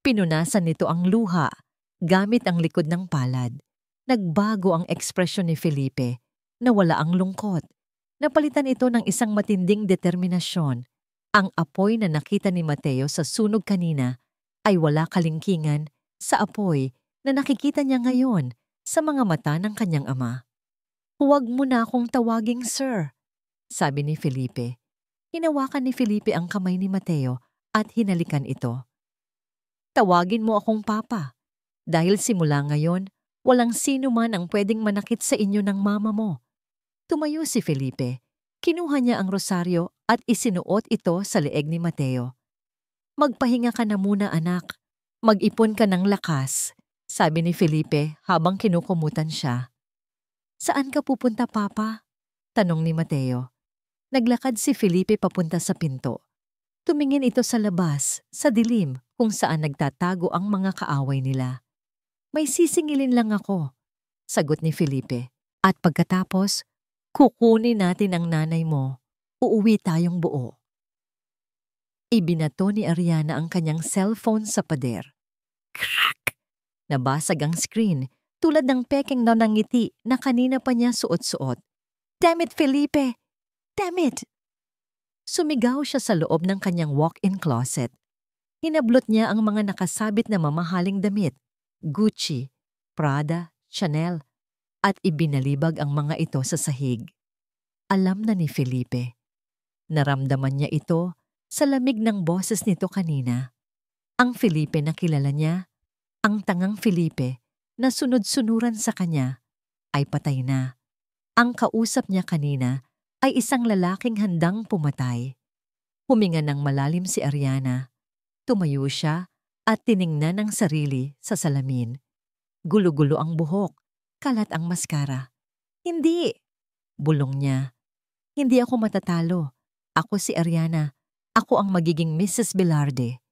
Pinunasan nito ang luha gamit ang likod ng palad. Nagbago ang ekspresyon ni Felipe. Nawala ang lungkot. Napalitan ito ng isang matinding determinasyon. Ang apoy na nakita ni Mateo sa sunog kanina ay wala kalingkingan sa apoy na nakikita niya ngayon sa mga mata ng kanyang ama. "Huwag mo na akong tawaging sir," sabi ni Felipe. Hinawakan ni Felipe ang kamay ni Mateo at hinalikan ito. "Tawagin mo akong papa. Dahil simula ngayon, walang sino man ang pwedeng manakit sa inyo ng mama mo." Tumayo si Felipe. Kinuha niya ang rosaryo at isinuot ito sa leeg ni Mateo. "Magpahinga ka na muna, anak. Mag-ipon ka ng lakas," sabi ni Felipe habang kinukumutan siya. "Saan ka pupunta, Papa?" tanong ni Mateo. Naglakad si Felipe papunta sa pinto. Tumingin ito sa labas, sa dilim, kung saan nagtatago ang mga kaaway nila. "May sisingilin lang ako," sagot ni Felipe. "At pagkatapos, kukunin natin ang nanay mo. Uuwi tayong buo." Ibinato ni Ariana ang kanyang cellphone sa pader. Crack! Nabasag ang screen tulad ng pekeng nanangiti na kanina pa niya suot-suot. "Damn it, Felipe! Damn it!" Sumigaw siya sa loob ng kanyang walk-in closet. Hinablot niya ang mga nakasabit na mamahaling damit, Gucci, Prada, Chanel, at ibinalibag ang mga ito sa sahig. Alam na ni Felipe. Naramdaman niya ito sa lamig ng boses nito kanina. Ang Felipe na kilala niya, ang tangang Felipe na sunod-sunuran sa kanya, ay patay na. Ang kausap niya kanina ay isang lalaking handang pumatay. Huminga ng malalim si Ariana. Tumayo siya at tiningnan ang sarili sa salamin. Gulo-gulo ang buhok, kalat ang maskara. "Hindi!" bulong niya. "Hindi ako matatalo. Ako si Ariana. Ako ang magiging Mrs. Velarde."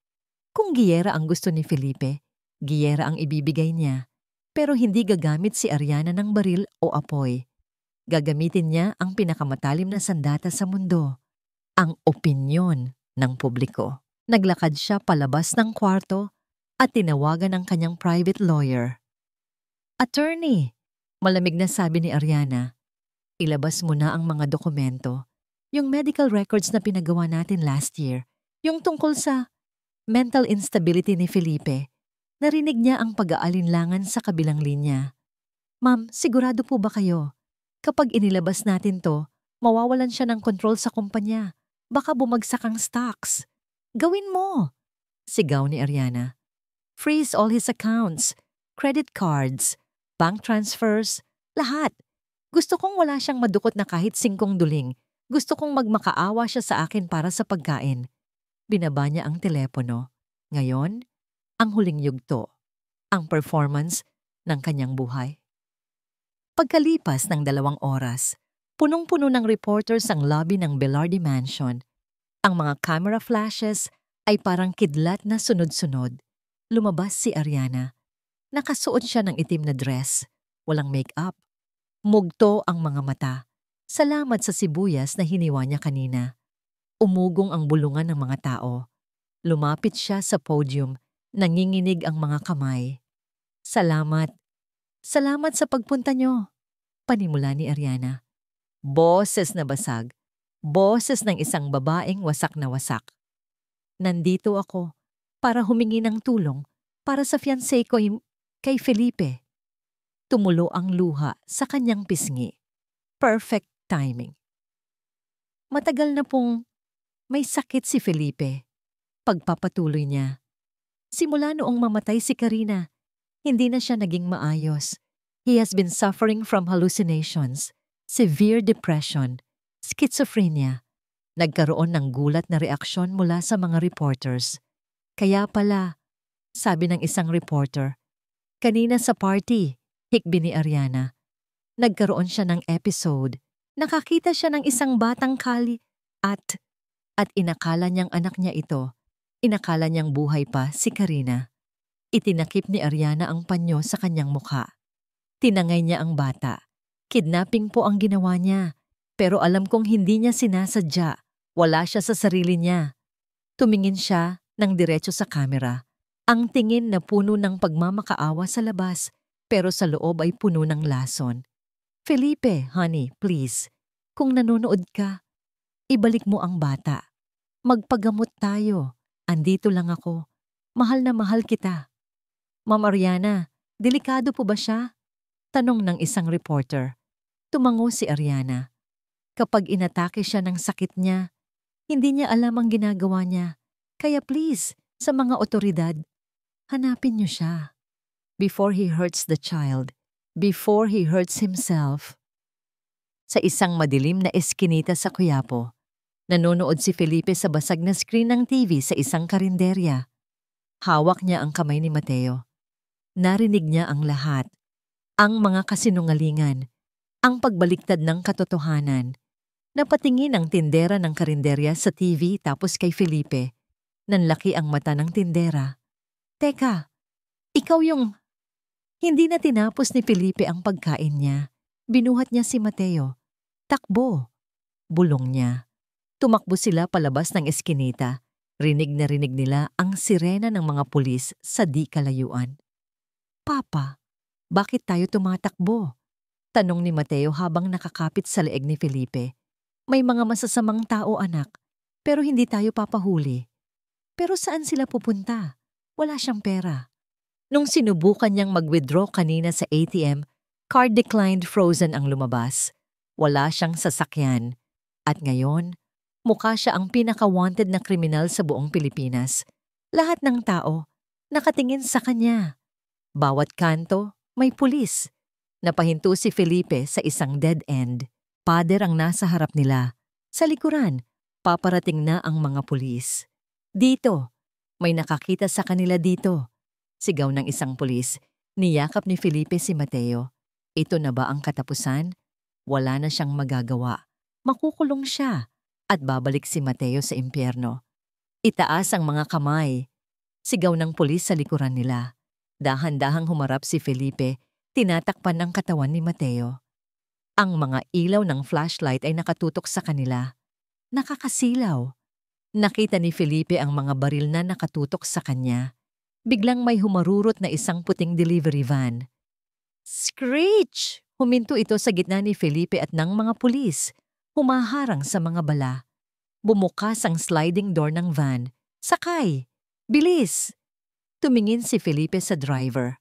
Kung giyera ang gusto ni Felipe, giyera ang ibibigay niya. Pero hindi gagamit si Ariana ng baril o apoy. Gagamitin niya ang pinakamatalim na sandata sa mundo, ang opinyon ng publiko. Naglakad siya palabas ng kwarto at tinawagan ang kanyang private lawyer. "Attorney," malamig na sabi ni Ariana, "ilabas mo na ang mga dokumento. Yung medical records na pinagawa natin last year, yung tungkol sa mental instability ni Felipe." Narinig niya ang pag-aalinlangan sa kabilang linya. "Ma'am, sigurado po ba kayo? Kapag inilabas natin to, mawawalan siya ng kontrol sa kumpanya. Baka bumagsak ang stocks." "Gawin mo!" sigaw ni Ariana. "Freeze all his accounts, credit cards, bank transfers, lahat. Gusto kong wala siyang madukot na kahit 5 duling. Gusto kong magmakaawa siya sa akin para sa pagkain." Binaba niya ang telepono. Ngayon, ang huling yugto, ang performance ng kanyang buhay. Pagkalipas ng 2 oras, punong-puno ng reporters ang lobby ng Velarde Mansion. Ang mga camera flashes ay parang kidlat na sunod-sunod. Lumabas si Ariana. Nakasuot siya ng itim na dress, walang make-up. Mugto ang mga mata. Salamat sa sibuyas na hiniwa niya kanina. Umugong ang bulungan ng mga tao. Lumapit siya sa podium, nanginginig ang mga kamay. "Salamat, Salamat sa pagpunta nyo, panimula ni Ariana. Boses na basag. Boses ng isang babaeng wasak na wasak. Nandito ako para humingi ng tulong para sa fiancé ko kay Felipe. Tumulo ang luha sa kanyang pisngi. Perfect timing. Matagal na pong may sakit si Felipe. Pagpapatuloy niya. Simula noong mamatay si Karina, hindi na siya naging maayos. He has been suffering from hallucinations, severe depression, schizophrenia. Nagkaroon ng gulat na reaksyon mula sa mga reporters. Kaya pala, sabi ng isang reporter, kanina sa party, hikbi ni Ariana, nagkaroon siya ng episode. Nakakita siya ng isang batang kali at inakala niyang anak niya ito. Inakala niyang buhay pa si Karina. Itinakip ni Ariana ang panyo sa kanyang mukha. Tinangay niya ang bata. Kidnapping po ang ginawa niya. Pero alam kong hindi niya sinasadya. Wala siya sa sarili niya. Tumingin siya ng diretso sa kamera. Ang tingin na puno ng pagmamakaawa sa labas, pero sa loob ay puno ng lason. Felipe, honey, please. Kung nanonood ka, ibalik mo ang bata. Magpagamot tayo. Andito lang ako. Mahal na mahal kita. Ma'am Ariana, delikado po ba siya? Tanong ng isang reporter. Tumango si Ariana. Kapag inatake siya ng sakit niya, hindi niya alam ang ginagawa niya. Kaya please, sa mga otoridad, hanapin niyo siya. Before he hurts the child, before he hurts himself. Sa isang madilim na eskinita sa Quiapo, nanonood si Felipe sa basag na screen ng TV sa isang karinderya. Hawak niya ang kamay ni Mateo. Narinig niya ang lahat. Ang mga kasinungalingan, ang pagbaliktad ng katotohanan. Napatingin ang tindera ng karinderya sa TV tapos kay Felipe. Nanlaki ang mata ng tindera. Teka, ikaw yung... Hindi na tinapos ni Felipe ang pagkain niya. Binuhat niya si Mateo. Takbo. Bulong niya. Tumakbo sila palabas ng eskinita. Rinig na rinig nila ang sirena ng mga pulis sa di kalayuan. Papa, bakit tayo tumatakbo? Tanong ni Mateo habang nakakapit sa leeg ni Felipe. May mga masasamang tao, anak, pero hindi tayo papahuli. Pero saan sila pupunta? Wala siyang pera. Nung sinubukan niyang mag-withdraw kanina sa ATM, card declined frozen ang lumabas. Wala siyang sasakyan. At ngayon, mukha siya ang pinaka-wanted na kriminal sa buong Pilipinas. Lahat ng tao nakatingin sa kanya. Bawat kanto, may pulis. Napahinto si Felipe sa isang dead end. Pader ang nasa harap nila. Sa likuran, paparating na ang mga pulis. Dito, may nakakita sa kanila dito. Sigaw ng isang pulis. Niyakap ni Felipe si Mateo. Ito na ba ang katapusan? Wala na siyang magagawa. Makukulong siya at babalik si Mateo sa impyerno. Itaas ang mga kamay. Sigaw ng pulis sa likuran nila. Dahan-dahang humarap si Felipe, tinatakpan ang katawan ni Mateo. Ang mga ilaw ng flashlight ay nakatutok sa kanila. Nakakasilaw. Nakita ni Felipe ang mga baril na nakatutok sa kanya. Biglang may humarurot na isang puting delivery van. Screech! Huminto ito sa gitna ni Felipe at ng mga pulis. Humaharang sa mga bala. Bumukas ang sliding door ng van. Sakay! Bilis! Tumingin si Felipe sa driver.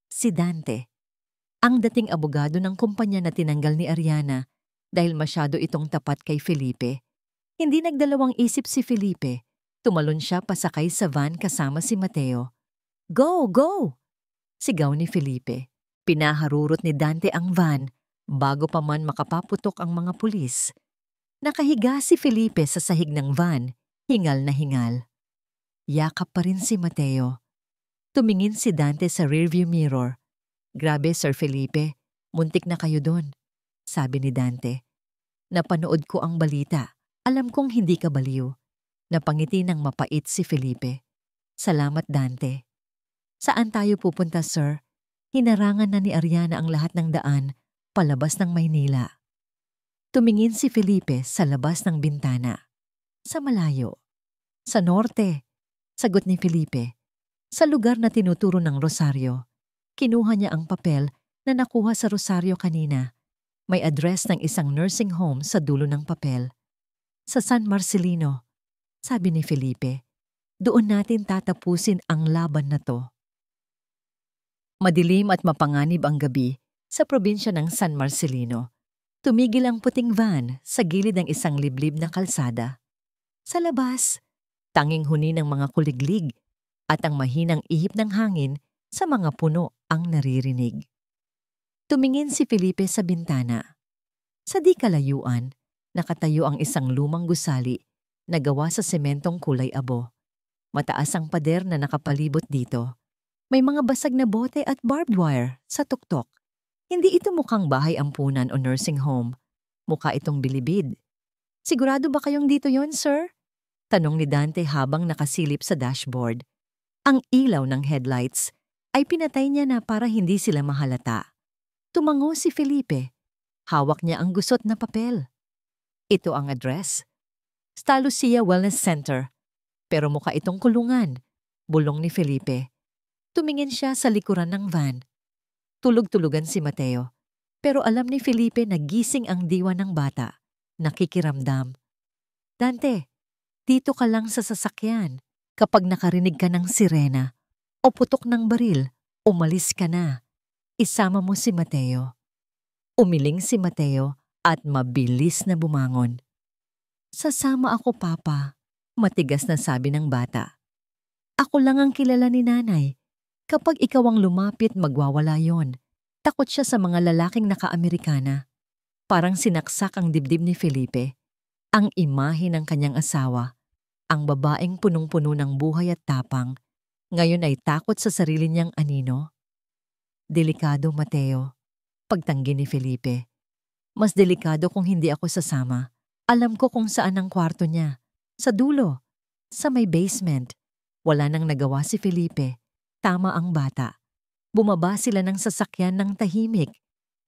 Si Dante. Ang dating abogado ng kumpanya na tinanggal ni Ariana dahil masyado itong tapat kay Felipe. Hindi nagdalawang isip si Felipe. Tumalon siya pasakay sa van kasama si Mateo. Go! Go! Sigaw ni Felipe. Pinaharurot ni Dante ang van bago pa man makapaputok ang mga pulis. Nakahiga si Felipe sa sahig ng van, hingal na hingal. Yakap pa rin si Mateo. Tumingin si Dante sa rearview mirror. Grabe, Sir Felipe, muntik na kayo doon, sabi ni Dante. Napanood ko ang balita. Alam kong hindi ka baliw. Napangiti ng mapait si Felipe. Salamat, Dante. Saan tayo pupunta, sir? Hinarangan na ni Ariana ang lahat ng daan palabas ng Maynila. Tumingin si Felipe sa labas ng bintana. Sa malayo. Sa norte, sagot ni Felipe. Sa lugar na tinuturo ng Rosario. Kinuha niya ang papel na nakuha sa Rosario kanina. May address ng isang nursing home sa dulo ng papel. Sa San Marcelino, sabi ni Felipe. Doon natin tatapusin ang laban na to. Madilim at mapanganib ang gabi sa probinsya ng San Marcelino. Tumigil ang puting van sa gilid ng isang liblib na kalsada. Sa labas, tanging huni ng mga kuliglig at ang mahinang ihip ng hangin sa mga puno ang naririnig. Tumingin si Felipe sa bintana. Sa di kalayuan, nakatayo ang isang lumang gusali na gawa sa sementong kulay abo. Mataas ang pader na nakapalibot dito. May mga basag na bote at barbed wire sa tuktok. Hindi ito mukhang bahay ampunan o nursing home. Mukha itong bilibid. Sigurado ba kayong dito yon, sir? Tanong ni Dante habang nakasilip sa dashboard. Ang ilaw ng headlights ay pinatay niya na para hindi sila mahalata. Tumango si Felipe. Hawak niya ang gusot na papel. Ito ang address. Sta Lucia Wellness Center. Pero mukha itong kulungan, bulong ni Felipe. Tumingin siya sa likuran ng van. Tulog-tulugan si Mateo. Pero alam ni Felipe na gising ang diwa ng bata. Nakikiramdam. Dante, dito ka lang sa sasakyan. Kapag nakarinig ka ng sirena o putok ng baril, umalis ka na. Isama mo si Mateo. Umiling si Mateo at mabilis na bumangon. Sasama ako, Papa, matigas na sabi ng bata. Ako lang ang kilala ni Nanay. Kapag ikaw ang lumapit, magwawala yon. Takot siya sa mga lalaking naka-Amerikana. Parang sinaksak ang dibdib ni Felipe. Ang imahe ng kanyang asawa, ang babaeng punong-puno ng buhay at tapang, ngayon ay takot sa sarili niyang anino. Delikado, Mateo. Pagtanggi ni Felipe. Mas delikado kung hindi ako sasama. Alam ko kung saan ang kwarto niya. Sa dulo. Sa may basement. Wala nang nagawa si Felipe. Tama ang bata. Bumaba sila ng sasakyan ng tahimik.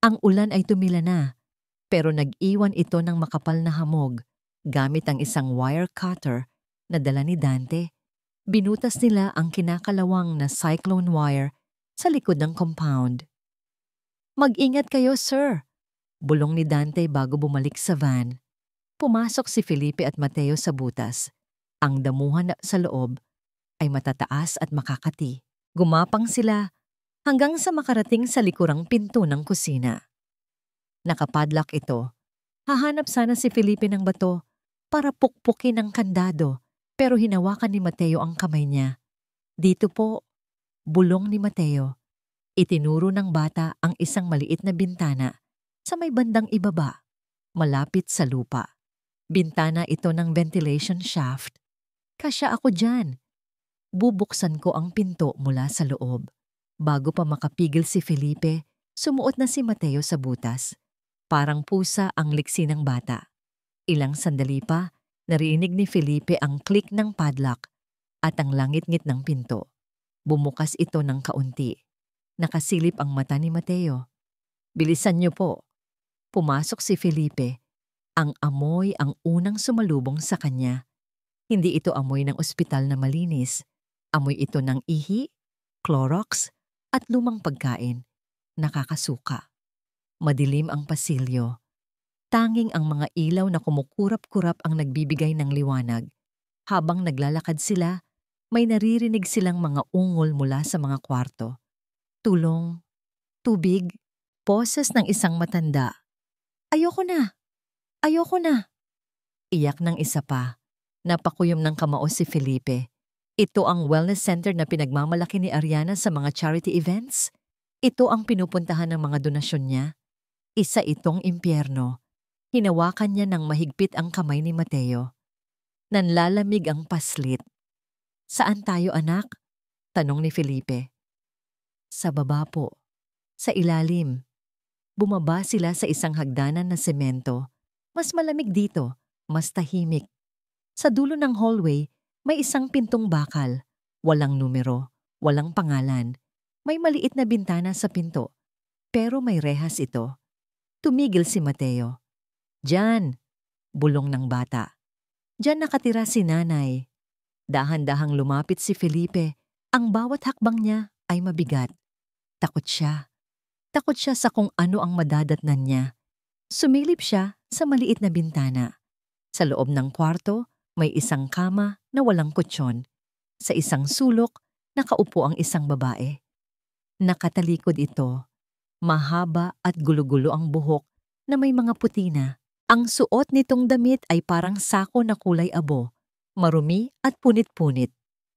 Ang ulan ay tumila na. Pero nag-iwan ito ng makapal na hamog. Gamit ang isang wire cutter na dala ni Dante. Binutas nila ang kinakalawang na cyclone wire sa likod ng compound. Mag-ingat kayo, sir. Bulong ni Dante bago bumalik sa van. Pumasok si Felipe at Mateo sa butas. Ang damuhan sa loob ay matataas at makakati. Gumapang sila hanggang sa makarating sa likurang pinto ng kusina. Nakapadlock ito. Hahanap sana si Felipe ng bato para pukpukin ang kandado, pero hinawakan ni Mateo ang kamay niya. Dito po, bulong ni Mateo. Itinuro ng bata ang isang maliit na bintana sa may bandang ibaba, malapit sa lupa. Bintana ito ng ventilation shaft. Kasya ako dyan. Bubuksan ko ang pinto mula sa loob. Bago pa makapigil si Felipe, sumuot na si Mateo sa butas. Parang pusa ang liksi ng bata. Ilang sandali pa, narinig ni Felipe ang click ng padlock at ang langit-ngit ng pinto. Bumukas ito ng kaunti. Nakasilip ang mata ni Mateo. Bilisan niyo po. Pumasok si Felipe. Ang amoy ang unang sumalubong sa kanya. Hindi ito amoy ng ospital na malinis. Amoy ito ng ihi, Clorox, at lumang pagkain. Nakakasuka. Madilim ang pasilyo. Tanging ang mga ilaw na kumukurap-kurap ang nagbibigay ng liwanag. Habang naglalakad sila, may naririnig silang mga ungol mula sa mga kwarto. Tulong, tubig, boses ng isang matanda. Ayoko na! Ayoko na! Iyak ng isa pa. Napakuyom ng kamao si Felipe. Ito ang wellness center na pinagmamalaki ni Ariana sa mga charity events. Ito ang pinupuntahan ng mga donasyon niya. Isa itong impyerno. Hinawakan niya ng mahigpit ang kamay ni Mateo. Nanlalamig ang paslit. Saan tayo, anak? Tanong ni Felipe. Sa baba po. Sa ilalim. Bumaba sila sa isang hagdanan na semento. Mas malamig dito, mas tahimik. Sa dulo ng hallway, may isang pintong bakal. Walang numero, walang pangalan. May maliit na bintana sa pinto. Pero may rehas ito. Tumigil si Mateo. Diyan, bulong ng bata. Diyan nakatira si Nanay. Dahan-dahang lumapit si Felipe. Ang bawat hakbang niya ay mabigat. Takot siya. Takot siya sa kung ano ang madadatnan niya. Sumilip siya sa maliit na bintana. Sa loob ng kwarto, may isang kama na walang kutsyon. Sa isang sulok, nakaupo ang isang babae. Nakatalikod ito. Mahaba at gulo-gulo ang buhok na may mga putina. Ang suot nitong damit ay parang sako na kulay abo, marumi at punit-punit.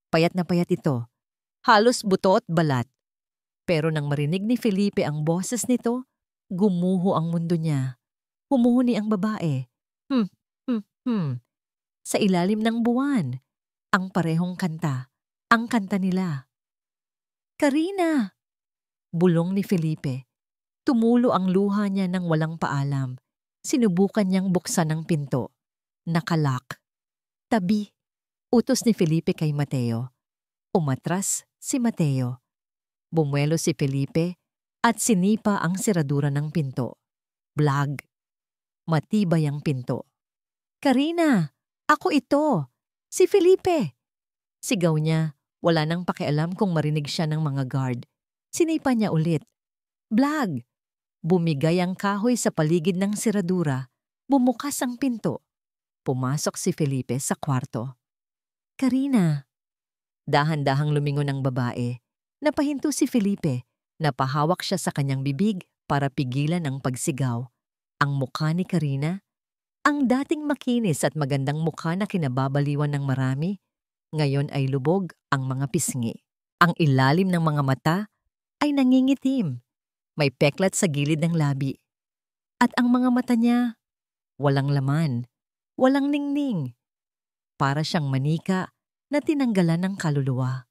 Payat na payat ito. Halos buto at balat. Pero nang marinig ni Felipe ang boses nito, gumuho ang mundo niya. Humuhuni ang babae. Hmm, hmm, hmm. Sa ilalim ng buwan, ang parehong kanta. Ang kanta nila. Karina! Bulong ni Felipe. Tumulo ang luha niya nang walang paalam. Sinubukan niyang buksan ang pinto. Nakalak. Tabi. Utos ni Felipe kay Mateo. Umatras si Mateo. Bumuelo si Felipe at sinipa ang seradura ng pinto. Blag. Matibay ang pinto. Karina! Ako ito! Si Felipe! Sigaw niya, wala nang pakialam kung marinig siya ng mga guard. Sinipa niya ulit. Blag! Bumigay ang kahoy sa paligid ng seradura. Bumukas ang pinto. Pumasok si Felipe sa kwarto. Karina! Dahan-dahang lumingon ang babae. Napahinto si Felipe. Napahawak siya sa kanyang bibig para pigilan ang pagsigaw. Ang mukha ni Karina, ang dating makinis at magandang mukha na kinababaliwan ng marami, ngayon ay lubog ang mga pisngi. Ang ilalim ng mga mata ay nangingitim. May peklat sa gilid ng labi. At ang mga mata niya, walang laman, walang ningning. Para siyang manika na tinanggalan ng kaluluwa.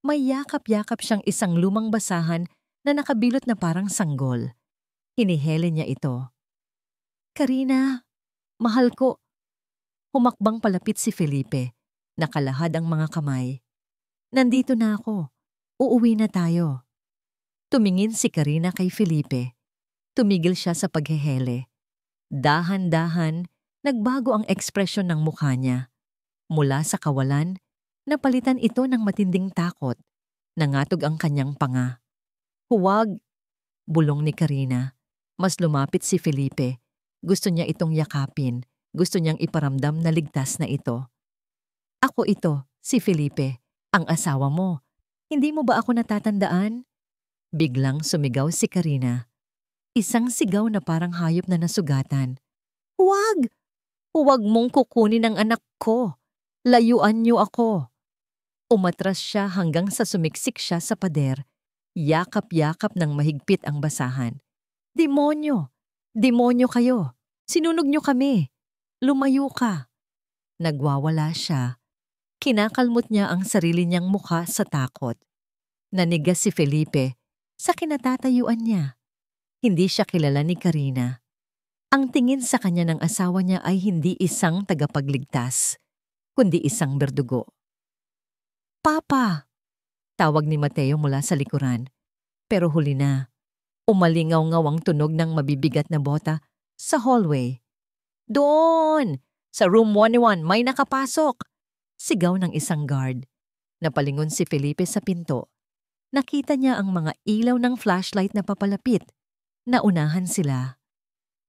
May yakap-yakap siyang isang lumang basahan na nakabilot na parang sanggol. Hinihele niya ito. Karina, mahal ko. Humakbang palapit si Felipe. Nakalahad ang mga kamay. Nandito na ako. Uuwi na tayo. Tumingin si Karina kay Felipe. Tumigil siya sa paghehele. Dahan-dahan, nagbago ang ekspresyon ng mukha niya. Mula sa kawalan, napalitan ito ng matinding takot. Nangatog ang kanyang panga. Huwag! Bulong ni Karina. Mas lumapit si Felipe. Gusto niya itong yakapin. Gusto niyang iparamdam na ligtas na ito. Ako ito, si Felipe, ang asawa mo. Hindi mo ba ako natatandaan? Biglang sumigaw si Karina. Isang sigaw na parang hayop na nasugatan. Huwag! Huwag mong kukunin ang anak ko. Layuan niyo ako. Umatras siya hanggang sa sumiksik siya sa pader. Yakap-yakap ng mahigpit ang basahan. Demonyo! Demonyo kayo! Sinunog niyo kami! Lumayo ka! Nagwawala siya. Kinakalmot niya ang sarili niyang mukha sa takot. Nanigas si Felipe sa kinatatayuan niya. Hindi siya kilala ni Karina. Ang tingin sa kanya ng asawa niya ay hindi isang tagapagligtas, kundi isang berdugo. Papa! Tawag ni Mateo mula sa likuran. Pero huli na. Umalingaw-ngaw ang tunog ng mabibigat na bota sa hallway. Doon! Sa room 101 may nakapasok! Sigaw ng isang guard. Napalingon si Felipe sa pinto. Nakita niya ang mga ilaw ng flashlight na papalapit. Naunahan sila.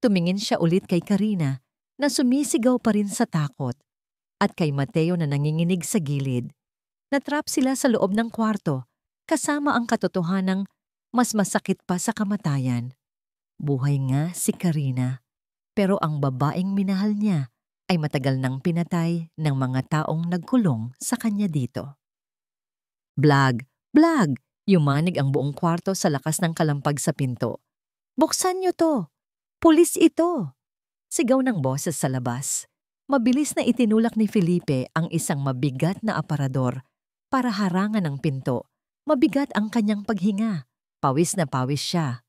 Tumingin siya ulit kay Karina na sumisigaw pa rin sa takot. At kay Mateo na nanginginig sa gilid. Natrap sila sa loob ng kwarto kasama ang katotohanang mas masakit pa sa kamatayan. Buhay nga si Karina, pero ang babaeng minahal niya ay matagal nang pinatay ng mga taong nagkulong sa kanya dito. Blag! Blag! Yumanig ang buong kwarto sa lakas ng kalampag sa pinto. Buksan niyo to! Pulis ito! Sigaw ng boses sa labas. Mabilis na itinulak ni Felipe ang isang mabigat na aparador para harangan ang pinto. Mabigat ang kanyang paghinga. Pawis na pawis siya.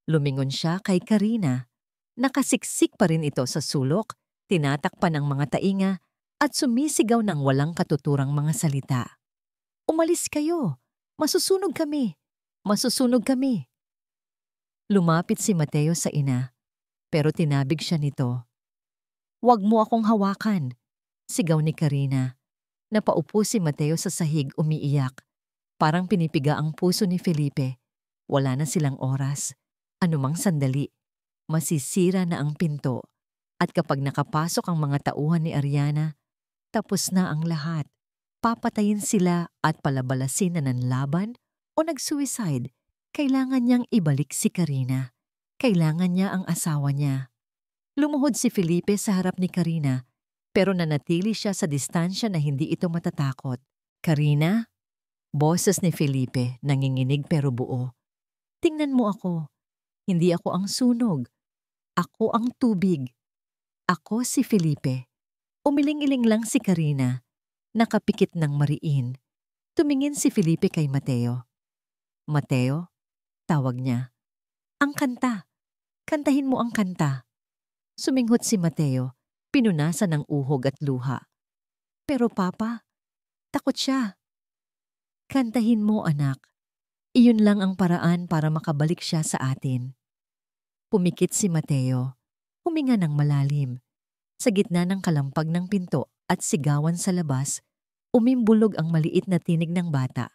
Lumingon siya kay Karina. Nakasiksik pa rin ito sa sulok, tinatakpan ang mga tainga at sumisigaw ng walang katuturang mga salita. Umalis kayo! Masusunog kami! Masusunog kami! Lumapit si Mateo sa ina, pero tinabig siya nito. Huwag mo akong hawakan! Sigaw ni Karina. Napaupo si Mateo sa sahig umiiyak. Parang pinipiga ang puso ni Felipe. Wala na silang oras. Anumang sandali, masisira na ang pinto at kapag nakapasok ang mga tauhan ni Ariana, tapos na ang lahat. Papatayin sila at palabalasin na nanlaban o nag-suicide. Kailangan niyang ibalik si Karina. Kailangan niya ang asawa niya. Lumuhod si Felipe sa harap ni Karina, pero nanatili siya sa distansya na hindi ito matatakot. Karina? Boses ni Felipe, nanginginig pero buo. Tingnan mo ako. Hindi ako ang sunog. Ako ang tubig. Ako si Felipe. Umiling-iling lang si Karina. Nakapikit ng mariin. Tumingin si Felipe kay Mateo. Mateo? Tawag niya. Ang kanta. Kantahin mo ang kanta. Suminghot si Mateo, pinunasan ng uhog at luha. Pero Papa, takot siya. Kantahin mo anak. Iyon lang ang paraan para makabalik siya sa atin. Pumikit si Mateo. Huminga ng malalim. Sa gitna ng kalampag ng pinto at sigawan sa labas, umimbulog ang maliit na tinig ng bata.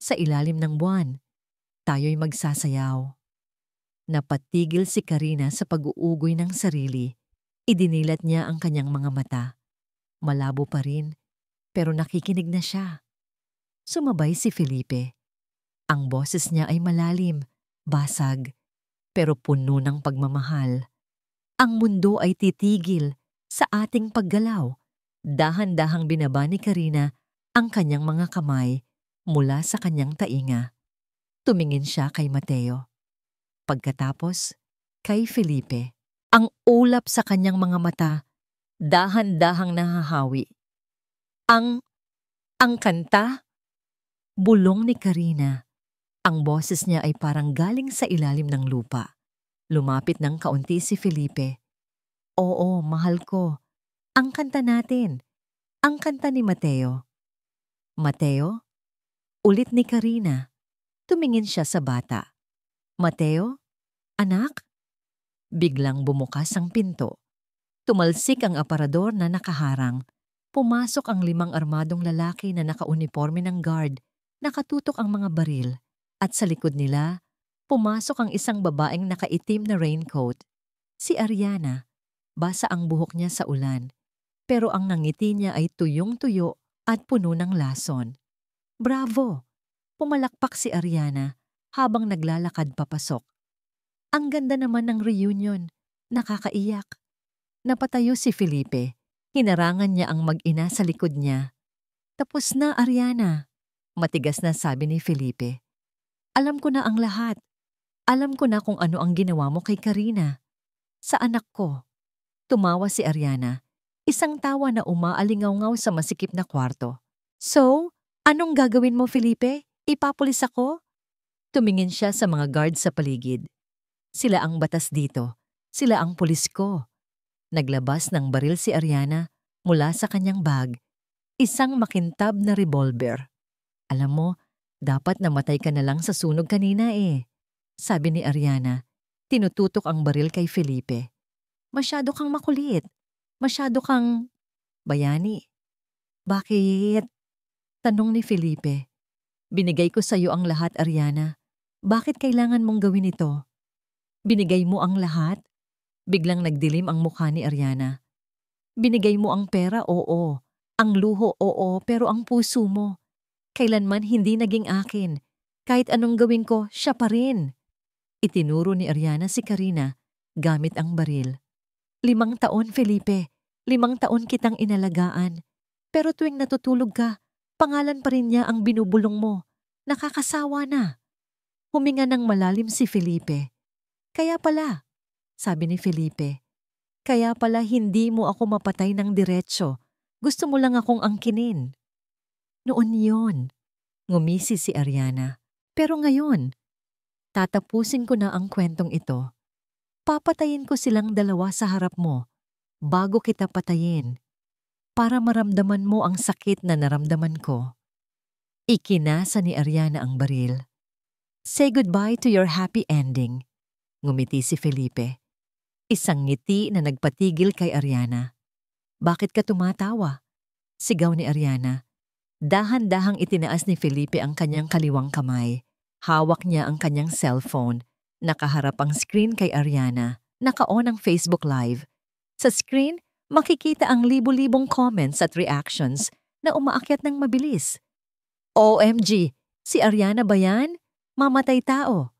Sa ilalim ng buwan, tayo'y magsasayaw. Napatigil si Karina sa pag-uugoy ng sarili. Idinilat niya ang kanyang mga mata. Malabo pa rin, pero nakikinig na siya. Sumabay si Felipe. Ang boses niya ay malalim, basag, pero puno ng pagmamahal. Ang mundo ay titigil sa ating paggalaw. Dahan-dahang binaba ni Karina ang kanyang mga kamay mula sa kanyang tainga. Tumingin siya kay Mateo. Pagkatapos, kay Felipe. Ang ulap sa kanyang mga mata, dahan-dahang nahahawi. Ang kanta? Bulong ni Karina. Ang boses niya ay parang galing sa ilalim ng lupa. Lumapit ng kaunti si Felipe. Oo, mahal ko. Ang kanta natin. Ang kanta ni Mateo. Mateo? Ulit ni Karina. Tumingin siya sa bata. Mateo? Anak? Biglang bumukas ang pinto. Tumalsik ang aparador na nakaharang. Pumasok ang 5 armadong lalaki na nakauniforme ng guard. Nakatutok ang mga baril. At sa likod nila, pumasok ang isang babaeng nakaitim na raincoat. Si Ariana. Basa ang buhok niya sa ulan. Pero ang nangiti niya ay tuyong-tuyo at puno ng lason. Bravo! Pumalakpak si Ariana habang naglalakad papasok. Ang ganda naman ng reunion. Nakakaiyak. Napatayo si Felipe. Hinarangan niya ang mag-ina sa likod niya. Tapos na, Ariana. Matigas na sabi ni Felipe. Alam ko na ang lahat. Alam ko na kung ano ang ginawa mo kay Karina. Sa anak ko. Tumawa si Ariana. Isang tawa na umaalingaw-ngaw sa masikip na kwarto. So, anong gagawin mo, Felipe? Ipapulis ako? Tumingin siya sa mga guard sa paligid. Sila ang batas dito. Sila ang pulis ko. Naglabas ng baril si Ariana mula sa kanyang bag. Isang makintab na revolver. Alam mo, dapat namatay ka na lang sa sunog kanina eh. Sabi ni Ariana. Tinututok ang baril kay Felipe. Masyado kang makulit. Masyado kang bayani. Bakit? Tanong ni Felipe. Binigay ko sa iyo ang lahat, Ariana. Bakit kailangan mong gawin ito? Binigay mo ang lahat? Biglang nagdilim ang mukha ni Ariana. Binigay mo ang pera, oo. Ang luho, oo, pero ang puso mo. Kailanman hindi naging akin. Kahit anong gawin ko, siya pa rin. Itinuro ni Ariana si Karina gamit ang baril. 5 taon, Felipe. 5 taon kitang inalagaan. Pero tuwing natutulog ka, pangalan pa rin niya ang binubulong mo. Nakakasawa na. Huminga ng malalim si Felipe. Kaya pala, sabi ni Felipe, kaya pala hindi mo ako mapatay ng diretso. Gusto mo lang akong angkinin. Noon yon, ngumisi si Ariana. Pero ngayon, tatapusin ko na ang kwentong ito. Papatayin ko silang 2 sa harap mo bago kita patayin para maramdaman mo ang sakit na naramdaman ko. Ikinasa ni Ariana ang baril. Say goodbye to your happy ending. Ngumiti si Felipe. Isang ngiti na nagpatigil kay Ariana. Bakit ka tumatawa? Sigaw ni Ariana. Dahan-dahang itinaas ni Felipe ang kanyang kaliwang kamay. Hawak niya ang kanyang cellphone. Nakaharap ang screen kay Ariana. Naka-on ang Facebook Live. Sa screen, makikita ang libu-libong comments at reactions na umaakyat ng mabilis. OMG! Si Ariana ba yan? Mamatay tao.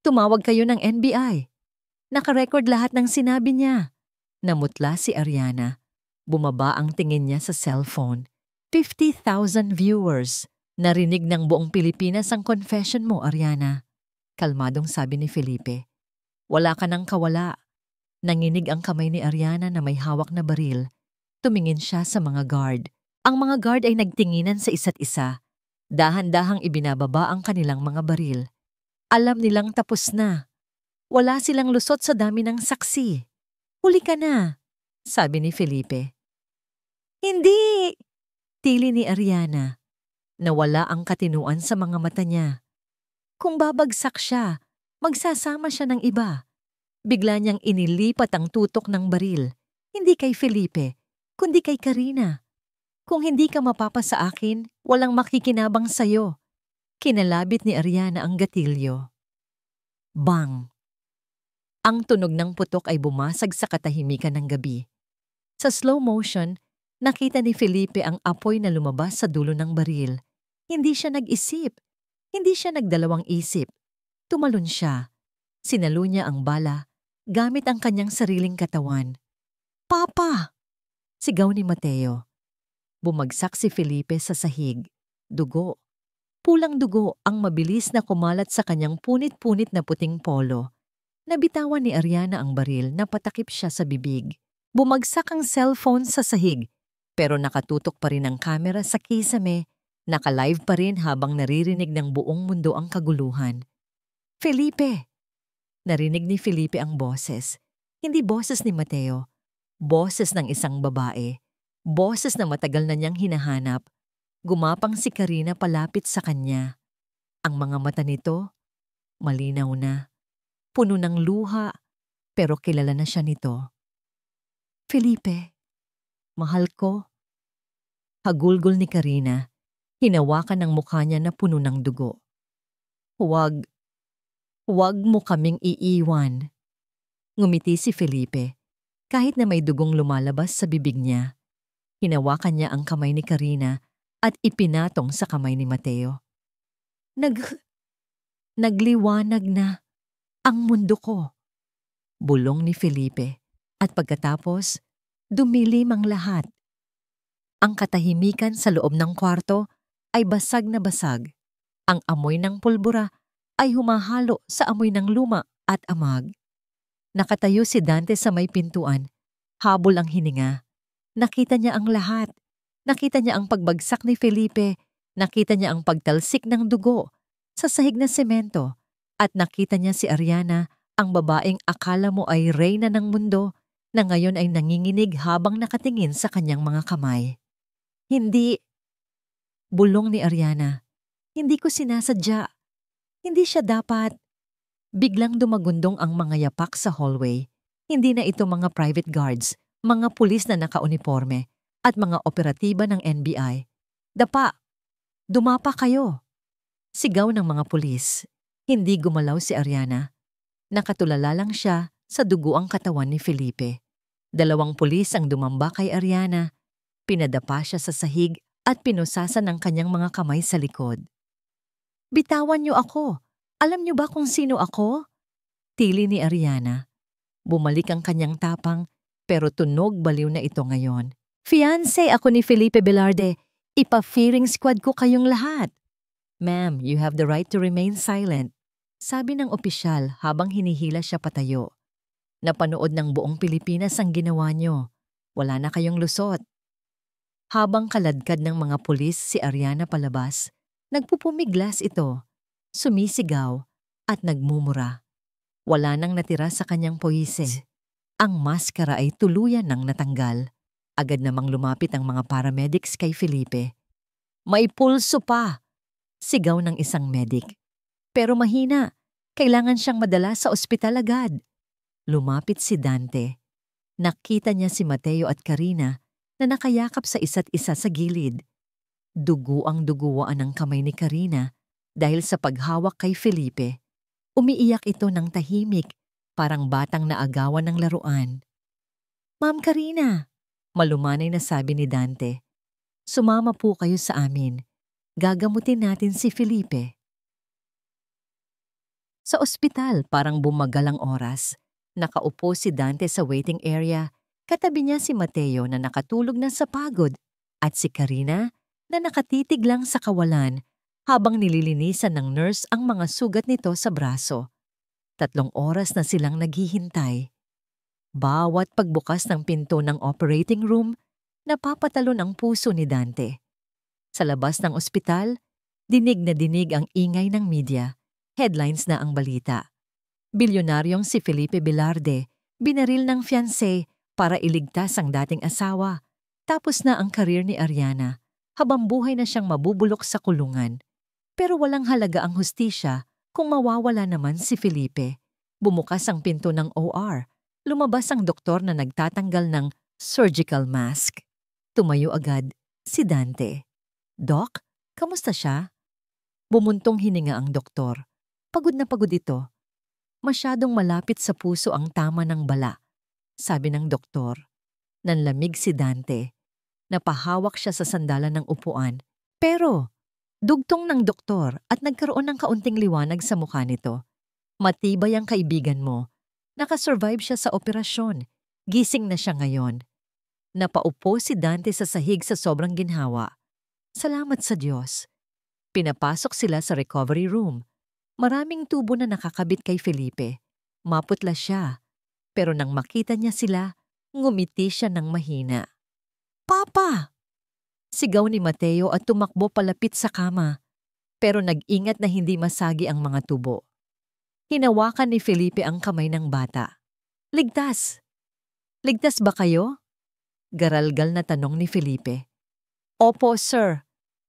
Tumawag kayo ng NBI. Nakarecord lahat ng sinabi niya. Namutla si Ariana. Bumaba ang tingin niya sa cellphone. 50,000 viewers. Narinig ng buong Pilipinas ang confession mo, Ariana. Kalmadong sabi ni Felipe. Wala ka nang kawala. Nanginig ang kamay ni Ariana na may hawak na baril. Tumingin siya sa mga guard. Ang mga guard ay nagtinginan sa isa't isa. Dahan-dahang ibinababa ang kanilang mga baril. Alam nilang tapos na. Wala silang lusot sa dami ng saksi. Huli ka na, sabi ni Felipe. Hindi! Tili ni Ariana. Nawala ang katinuan sa mga mata niya. Kung babagsak siya, magsasama siya ng iba. Bigla niyang inilipat ang tutok ng baril. Hindi kay Felipe, kundi kay Karina. Kung hindi ka mapapa sa akin, walang makikinabang sayo. Kinalabit ni Ariana ang gatilyo. Bang! Ang tunog ng putok ay bumasag sa katahimikan ng gabi. Sa slow motion, nakita ni Felipe ang apoy na lumabas sa dulo ng baril. Hindi siya nag-isip. Hindi siya nagdalawang isip. Tumalon siya. Sinalo niya ang bala gamit ang kanyang sariling katawan. Papa! Sigaw ni Mateo. Bumagsak si Felipe sa sahig. Dugo. Pulang dugo ang mabilis na kumalat sa kanyang punit-punit na puting polo. Nabitawan ni Ariana ang baril na patakip siya sa bibig. Bumagsak ang cellphone sa sahig, pero nakatutok pa rin ang kamera sa kisame. Naka-live pa rin habang naririnig ng buong mundo ang kaguluhan. Felipe! Narinig ni Felipe ang boses. Hindi boses ni Mateo. Boses ng isang babae. Boses na matagal na niyang hinahanap. Gumapang si Karina palapit sa kanya. Ang mga mata nito, malinaw na. Puno ng luha, pero kilala na siya nito. Felipe, mahal ko. Hagulgol ni Karina. Hinawakan ang mukha niya na puno ng dugo. Huwag mo kaming iiwan. Ngumiti si Felipe, kahit na may dugong lumalabas sa bibig niya. Hinawakan niya ang kamay ni Karina at ipinatong sa kamay ni Mateo. Nagliwanag na ang mundo ko. Bulong ni Felipe, at pagkatapos, dumilim ang lahat. Ang katahimikan sa loob ng kwarto ay basag na basag. Ang amoy ng pulbura ay humahalo sa amoy ng luma at amag. Nakatayo si Dante sa may pintuan. Habol ang hininga. Nakita niya ang lahat. Nakita niya ang pagbagsak ni Felipe. Nakita niya ang pagtalsik ng dugo sa sahig na semento. At nakita niya si Ariana, ang babaeng akala mo ay reyna ng mundo, na ngayon ay nanginginig habang nakatingin sa kanyang mga kamay. Hindi. Bulong ni Ariana. Hindi ko sinasadya. Hindi siya dapat. Biglang dumagundong ang mga yapak sa hallway. Hindi na ito mga private guards, mga pulis na nakauniforme, at mga operatiba ng NBI. Dapa! Dumapa kayo! Sigaw ng mga pulis. Hindi gumalaw si Ariana. Nakatulala lang siya sa duguang katawan ni Felipe. 2 pulis ang dumamba kay Ariana. Pinadapa siya sa sahig at pinusasan ng kanyang mga kamay sa likod. Bitawan niyo ako. Alam niyo ba kung sino ako? Tili ni Ariana. Bumalik ang kanyang tapang, pero tunog baliw na ito ngayon. Fiancé ako ni Felipe Velarde. Ipa-fearing squad ko kayong lahat. Ma'am, you have the right to remain silent. Sabi ng opisyal habang hinihila siya patayo. Napanood ng buong Pilipinas ang ginawa niyo. Wala na kayong lusot. Habang kaladkad ng mga pulis si Ariana palabas, nagpupumiglas ito, sumisigaw at nagmumura. Wala nang natira sa kanyang poise. Ang maskara ay tuluyan nang natanggal. Agad namang lumapit ang mga paramedics kay Felipe. May pulso pa! Sigaw ng isang medic. Pero mahina, kailangan siyang madala sa ospital agad. Lumapit si Dante. Nakita niya si Mateo at Karina na nakayakap sa isa't isa sa gilid. Dugo ang duguan ng kamay ni Karina Dahil sa paghawak kay Felipe, umiiyak ito ng tahimik, parang batang naagawan ng laruan. "Ma'am Karina," malumanay na sabi ni Dante, "sumama po kayo sa amin. Gagamutin natin si Felipe." Sa ospital, parang bumagal ang oras. Nakaupo si Dante sa waiting area. Katabi niya si Mateo na nakatulog na sa pagod at si Karina na nakatitig lang sa kawalan habang nililinisan ng nurse ang mga sugat nito sa braso. 3 oras na silang naghihintay. Bawat pagbukas ng pinto ng operating room, napapatalon ang puso ni Dante. Sa labas ng ospital, dinig na dinig ang ingay ng media. Headlines na ang balita. Bilyonaryong si Felipe Velarde, binaril ng fiancé para iligtas ang dating asawa. Tapos na ang career ni Ariana, habang buhay na siyang mabubulok sa kulungan. Pero walang halaga ang hustisya kung mawawala naman si Felipe. Bumukas ang pinto ng OR. Lumabas ang doktor na nagtatanggal ng surgical mask. Tumayo agad si Dante. "Doc, kamusta siya?" Bumuntong hininga ang doktor. Pagod na pagod ito. "Masyadong malapit sa puso ang tama ng bala," sabi ng doktor. Nanlamig si Dante. Napahawak siya sa sandalan ng upuan. Pero, dugtong ng doktor at nagkaroon ng kaunting liwanag sa mukha nito. "Matibay ang kaibigan mo. Nakasurvive siya sa operasyon. Gising na siya ngayon." Napaupo si Dante sa sahig sa sobrang ginhawa. Salamat sa Diyos. Pinapasok sila sa recovery room. Maraming tubo na nakakabit kay Felipe. Maputla siya. Pero nang makita niya sila, ngumiti siya ng mahina. "Papa!" Sigaw ni Mateo at tumakbo palapit sa kama. Pero nag-ingat na hindi masagi ang mga tubo. Hinawakan ni Felipe ang kamay ng bata. "Ligtas! Ligtas ba kayo?" Garalgal na tanong ni Felipe. "Opo, sir,"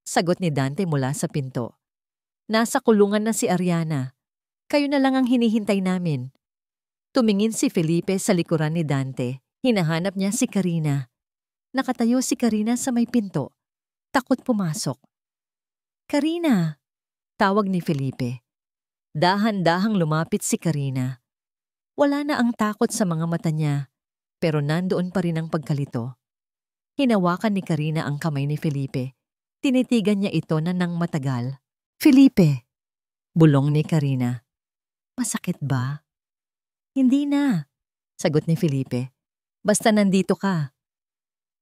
sagot ni Dante mula sa pinto. "Nasa kulungan na si Ariana. Kayo na lang ang hinihintay namin." Tumingin si Felipe sa likuran ni Dante. Hinahanap niya si Karina. Nakatayo si Karina sa may pinto. Takot pumasok. "Karina!" tawag ni Felipe. Dahan-dahang lumapit si Karina. Wala na ang takot sa mga mata niya, pero nandoon pa rin ang pagkalito. Hinawakan ni Karina ang kamay ni Felipe. Tinitigan niya ito na nang matagal. "Felipe!" bulong ni Karina. "Masakit ba?" "Hindi na," sagot ni Felipe. "Basta nandito ka."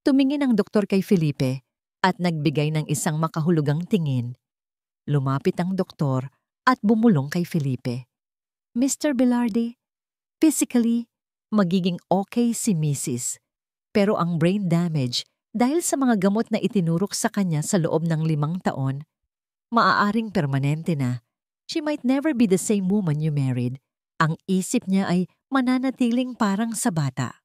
Tumingin ang doktor kay Felipe at nagbigay ng isang makahulugang tingin. Lumapit ang doktor at bumulong kay Felipe. "Mr. Velarde, physically, magiging okay si Mrs. Pero ang brain damage dahil sa mga gamot na itinurok sa kanya sa loob ng 5 taon, maaaring permanente na. She might never be the same woman you married. Ang isip niya ay mananatiling parang sa bata."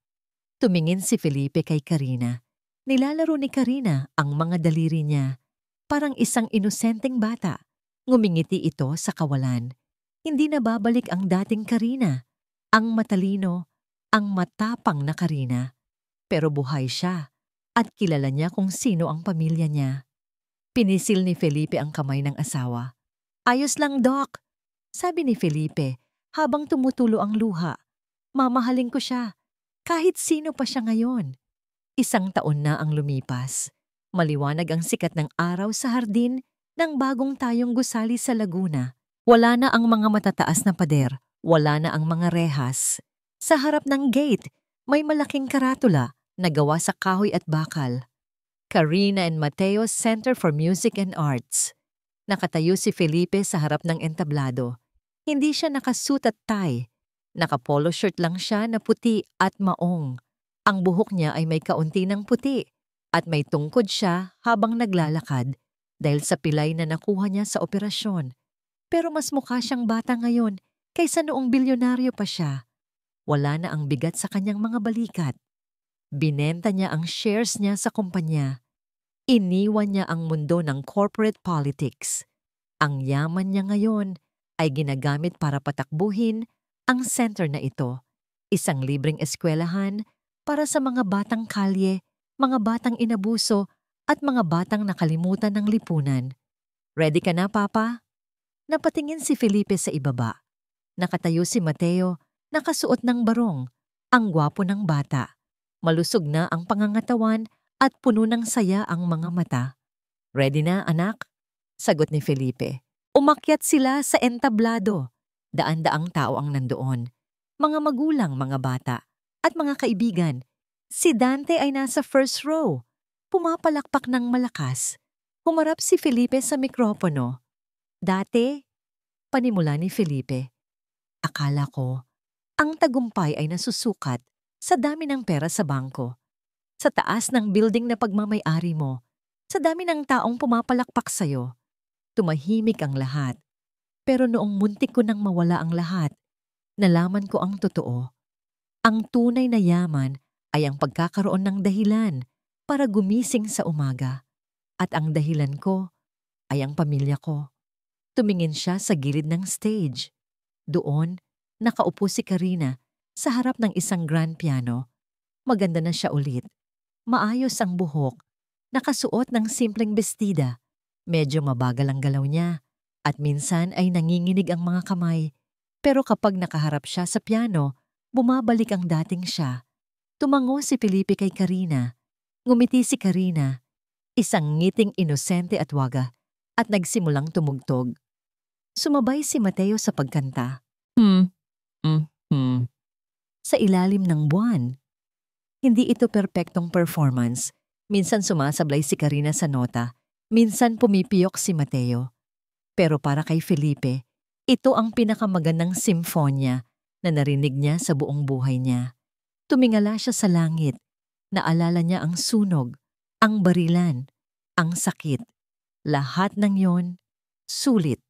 Tumingin si Felipe kay Karina. Nilalaro ni Karina ang mga daliri niya. Parang isang inosenteng bata. Ngumingiti ito sa kawalan. Hindi na babalik ang dating Karina. Ang matalino, ang matapang na Karina. Pero buhay siya at kilala niya kung sino ang pamilya niya. Pinisil ni Felipe ang kamay ng asawa. "Ayos lang, Doc," sabi ni Felipe habang tumutulo ang luha. "Mamahalin ko siya, kahit sino pa siya ngayon." 1 taon na ang lumipas. Maliwanag ang sikat ng araw sa hardin ng bagong tayong gusali sa Laguna. Wala na ang mga matataas na pader, wala na ang mga rehas. Sa harap ng gate, may malaking karatula na gawa sa kahoy at bakal. Karina and Mateo Center for Music and Arts. Nakatayo si Felipe sa harap ng entablado. Hindi siya nakasuit at tie. Naka-polo shirt lang siya na puti at maong. Ang buhok niya ay may kaunti ng puti at may tungkod siya habang naglalakad dahil sa pilay na nakuha niya sa operasyon. Pero mas mukha siyang bata ngayon kaysa noong bilyonaryo pa siya. Wala na ang bigat sa kanyang mga balikat. Binenta niya ang shares niya sa kumpanya. Iniwan niya ang mundo ng corporate politics. Ang yaman niya ngayon ay ginagamit para patakbuhin ang center na ito. Isang libreng eskwelahan para sa mga batang kalye, mga batang inabuso at mga batang nakalimutan ng lipunan. "Ready ka na, Papa?" Napatingin si Felipe sa ibaba. Nakatayo si Mateo, nakasuot ng barong. Ang gwapo ng bata. Malusog na ang pangangatawan at puno ng saya ang mga mata. "Ready na, anak?" sagot ni Felipe. Umakyat sila sa entablado. Daan-daang tao ang nandoon. Mga magulang, mga bata, at mga kaibigan. Si Dante ay nasa first row. Pumapalakpak ng malakas. Humarap si Felipe sa mikropono. "Dati," panimula ni Felipe, "akala ko, ang tagumpay ay nasusukat sa dami ng pera sa bangko, sa taas ng building na pagmamay-ari mo, sa dami ng taong pumapalakpak sa'yo. Tumahimik ang lahat. Pero noong muntik ko nang mawala ang lahat, nalaman ko ang totoo. Ang tunay na yaman ay ang pagkakaroon ng dahilan para gumising sa umaga. At ang dahilan ko ay ang pamilya ko." Tumingin siya sa gilid ng stage. Doon, nakaupo si Karina sa harap ng isang grand piano. Maganda na siya ulit. Maayos ang buhok. Nakasuot ng simpleng bestida. Medyo mabagal ang galaw niya. At minsan ay nanginginig ang mga kamay. Pero kapag nakaharap siya sa piano, bumabalik ang dating siya. Tumango si Felipe kay Karina. Ngumiti si Karina. Isang ngiting inosente at waga. At nagsimulang tumugtog. Sumabay si Mateo sa pagkanta. Sa ilalim ng buwan. Hindi ito perpektong performance. Minsan sumasablay si Karina sa nota. Minsan pumipiyok si Mateo. Pero para kay Felipe, ito ang pinakamagandang simfonya na narinig niya sa buong buhay niya. Tumingala siya sa langit. Naalala niya ang sunog, ang barilan, ang sakit. Lahat ng yon, sulit.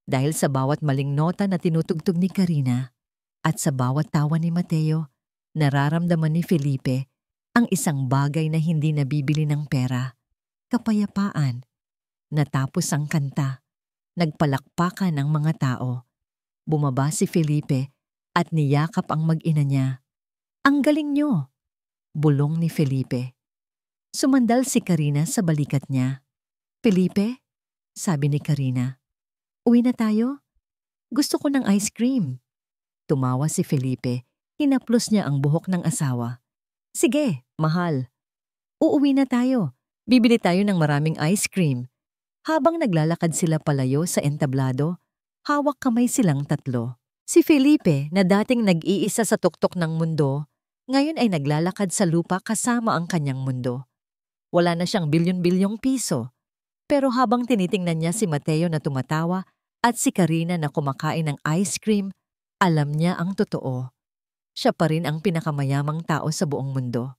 Dahil sa bawat maling nota na tinutugtog ni Karina at sa bawat tawa ni Mateo, nararamdaman ni Felipe ang isang bagay na hindi nabibili ng pera. Kapayapaan. Natapos ang kanta. Nagpalakpakan ang mga tao. Bumaba si Felipe at niyakap ang mag-ina niya. "Ang galing niyo!" bulong ni Felipe. Sumandal si Karina sa balikat niya. "Felipe," sabi ni Karina, "uwi na tayo? Gusto ko ng ice cream." Tumawa si Felipe. Hinaplos niya ang buhok ng asawa. "Sige, mahal. Uuwi na tayo. Bibili tayo ng maraming ice cream." Habang naglalakad sila palayo sa entablado, hawak kamay silang tatlo. Si Felipe, na dating nag-iisa sa tuktok ng mundo, ngayon ay naglalakad sa lupa kasama ang kanyang mundo. Wala na siyang bilyon-bilyong piso. Pero habang tinitingnan niya si Mateo na tumatawa at si Karina na kumakain ng ice cream, alam niya ang totoo. Siya pa rin ang pinakamayamang tao sa buong mundo.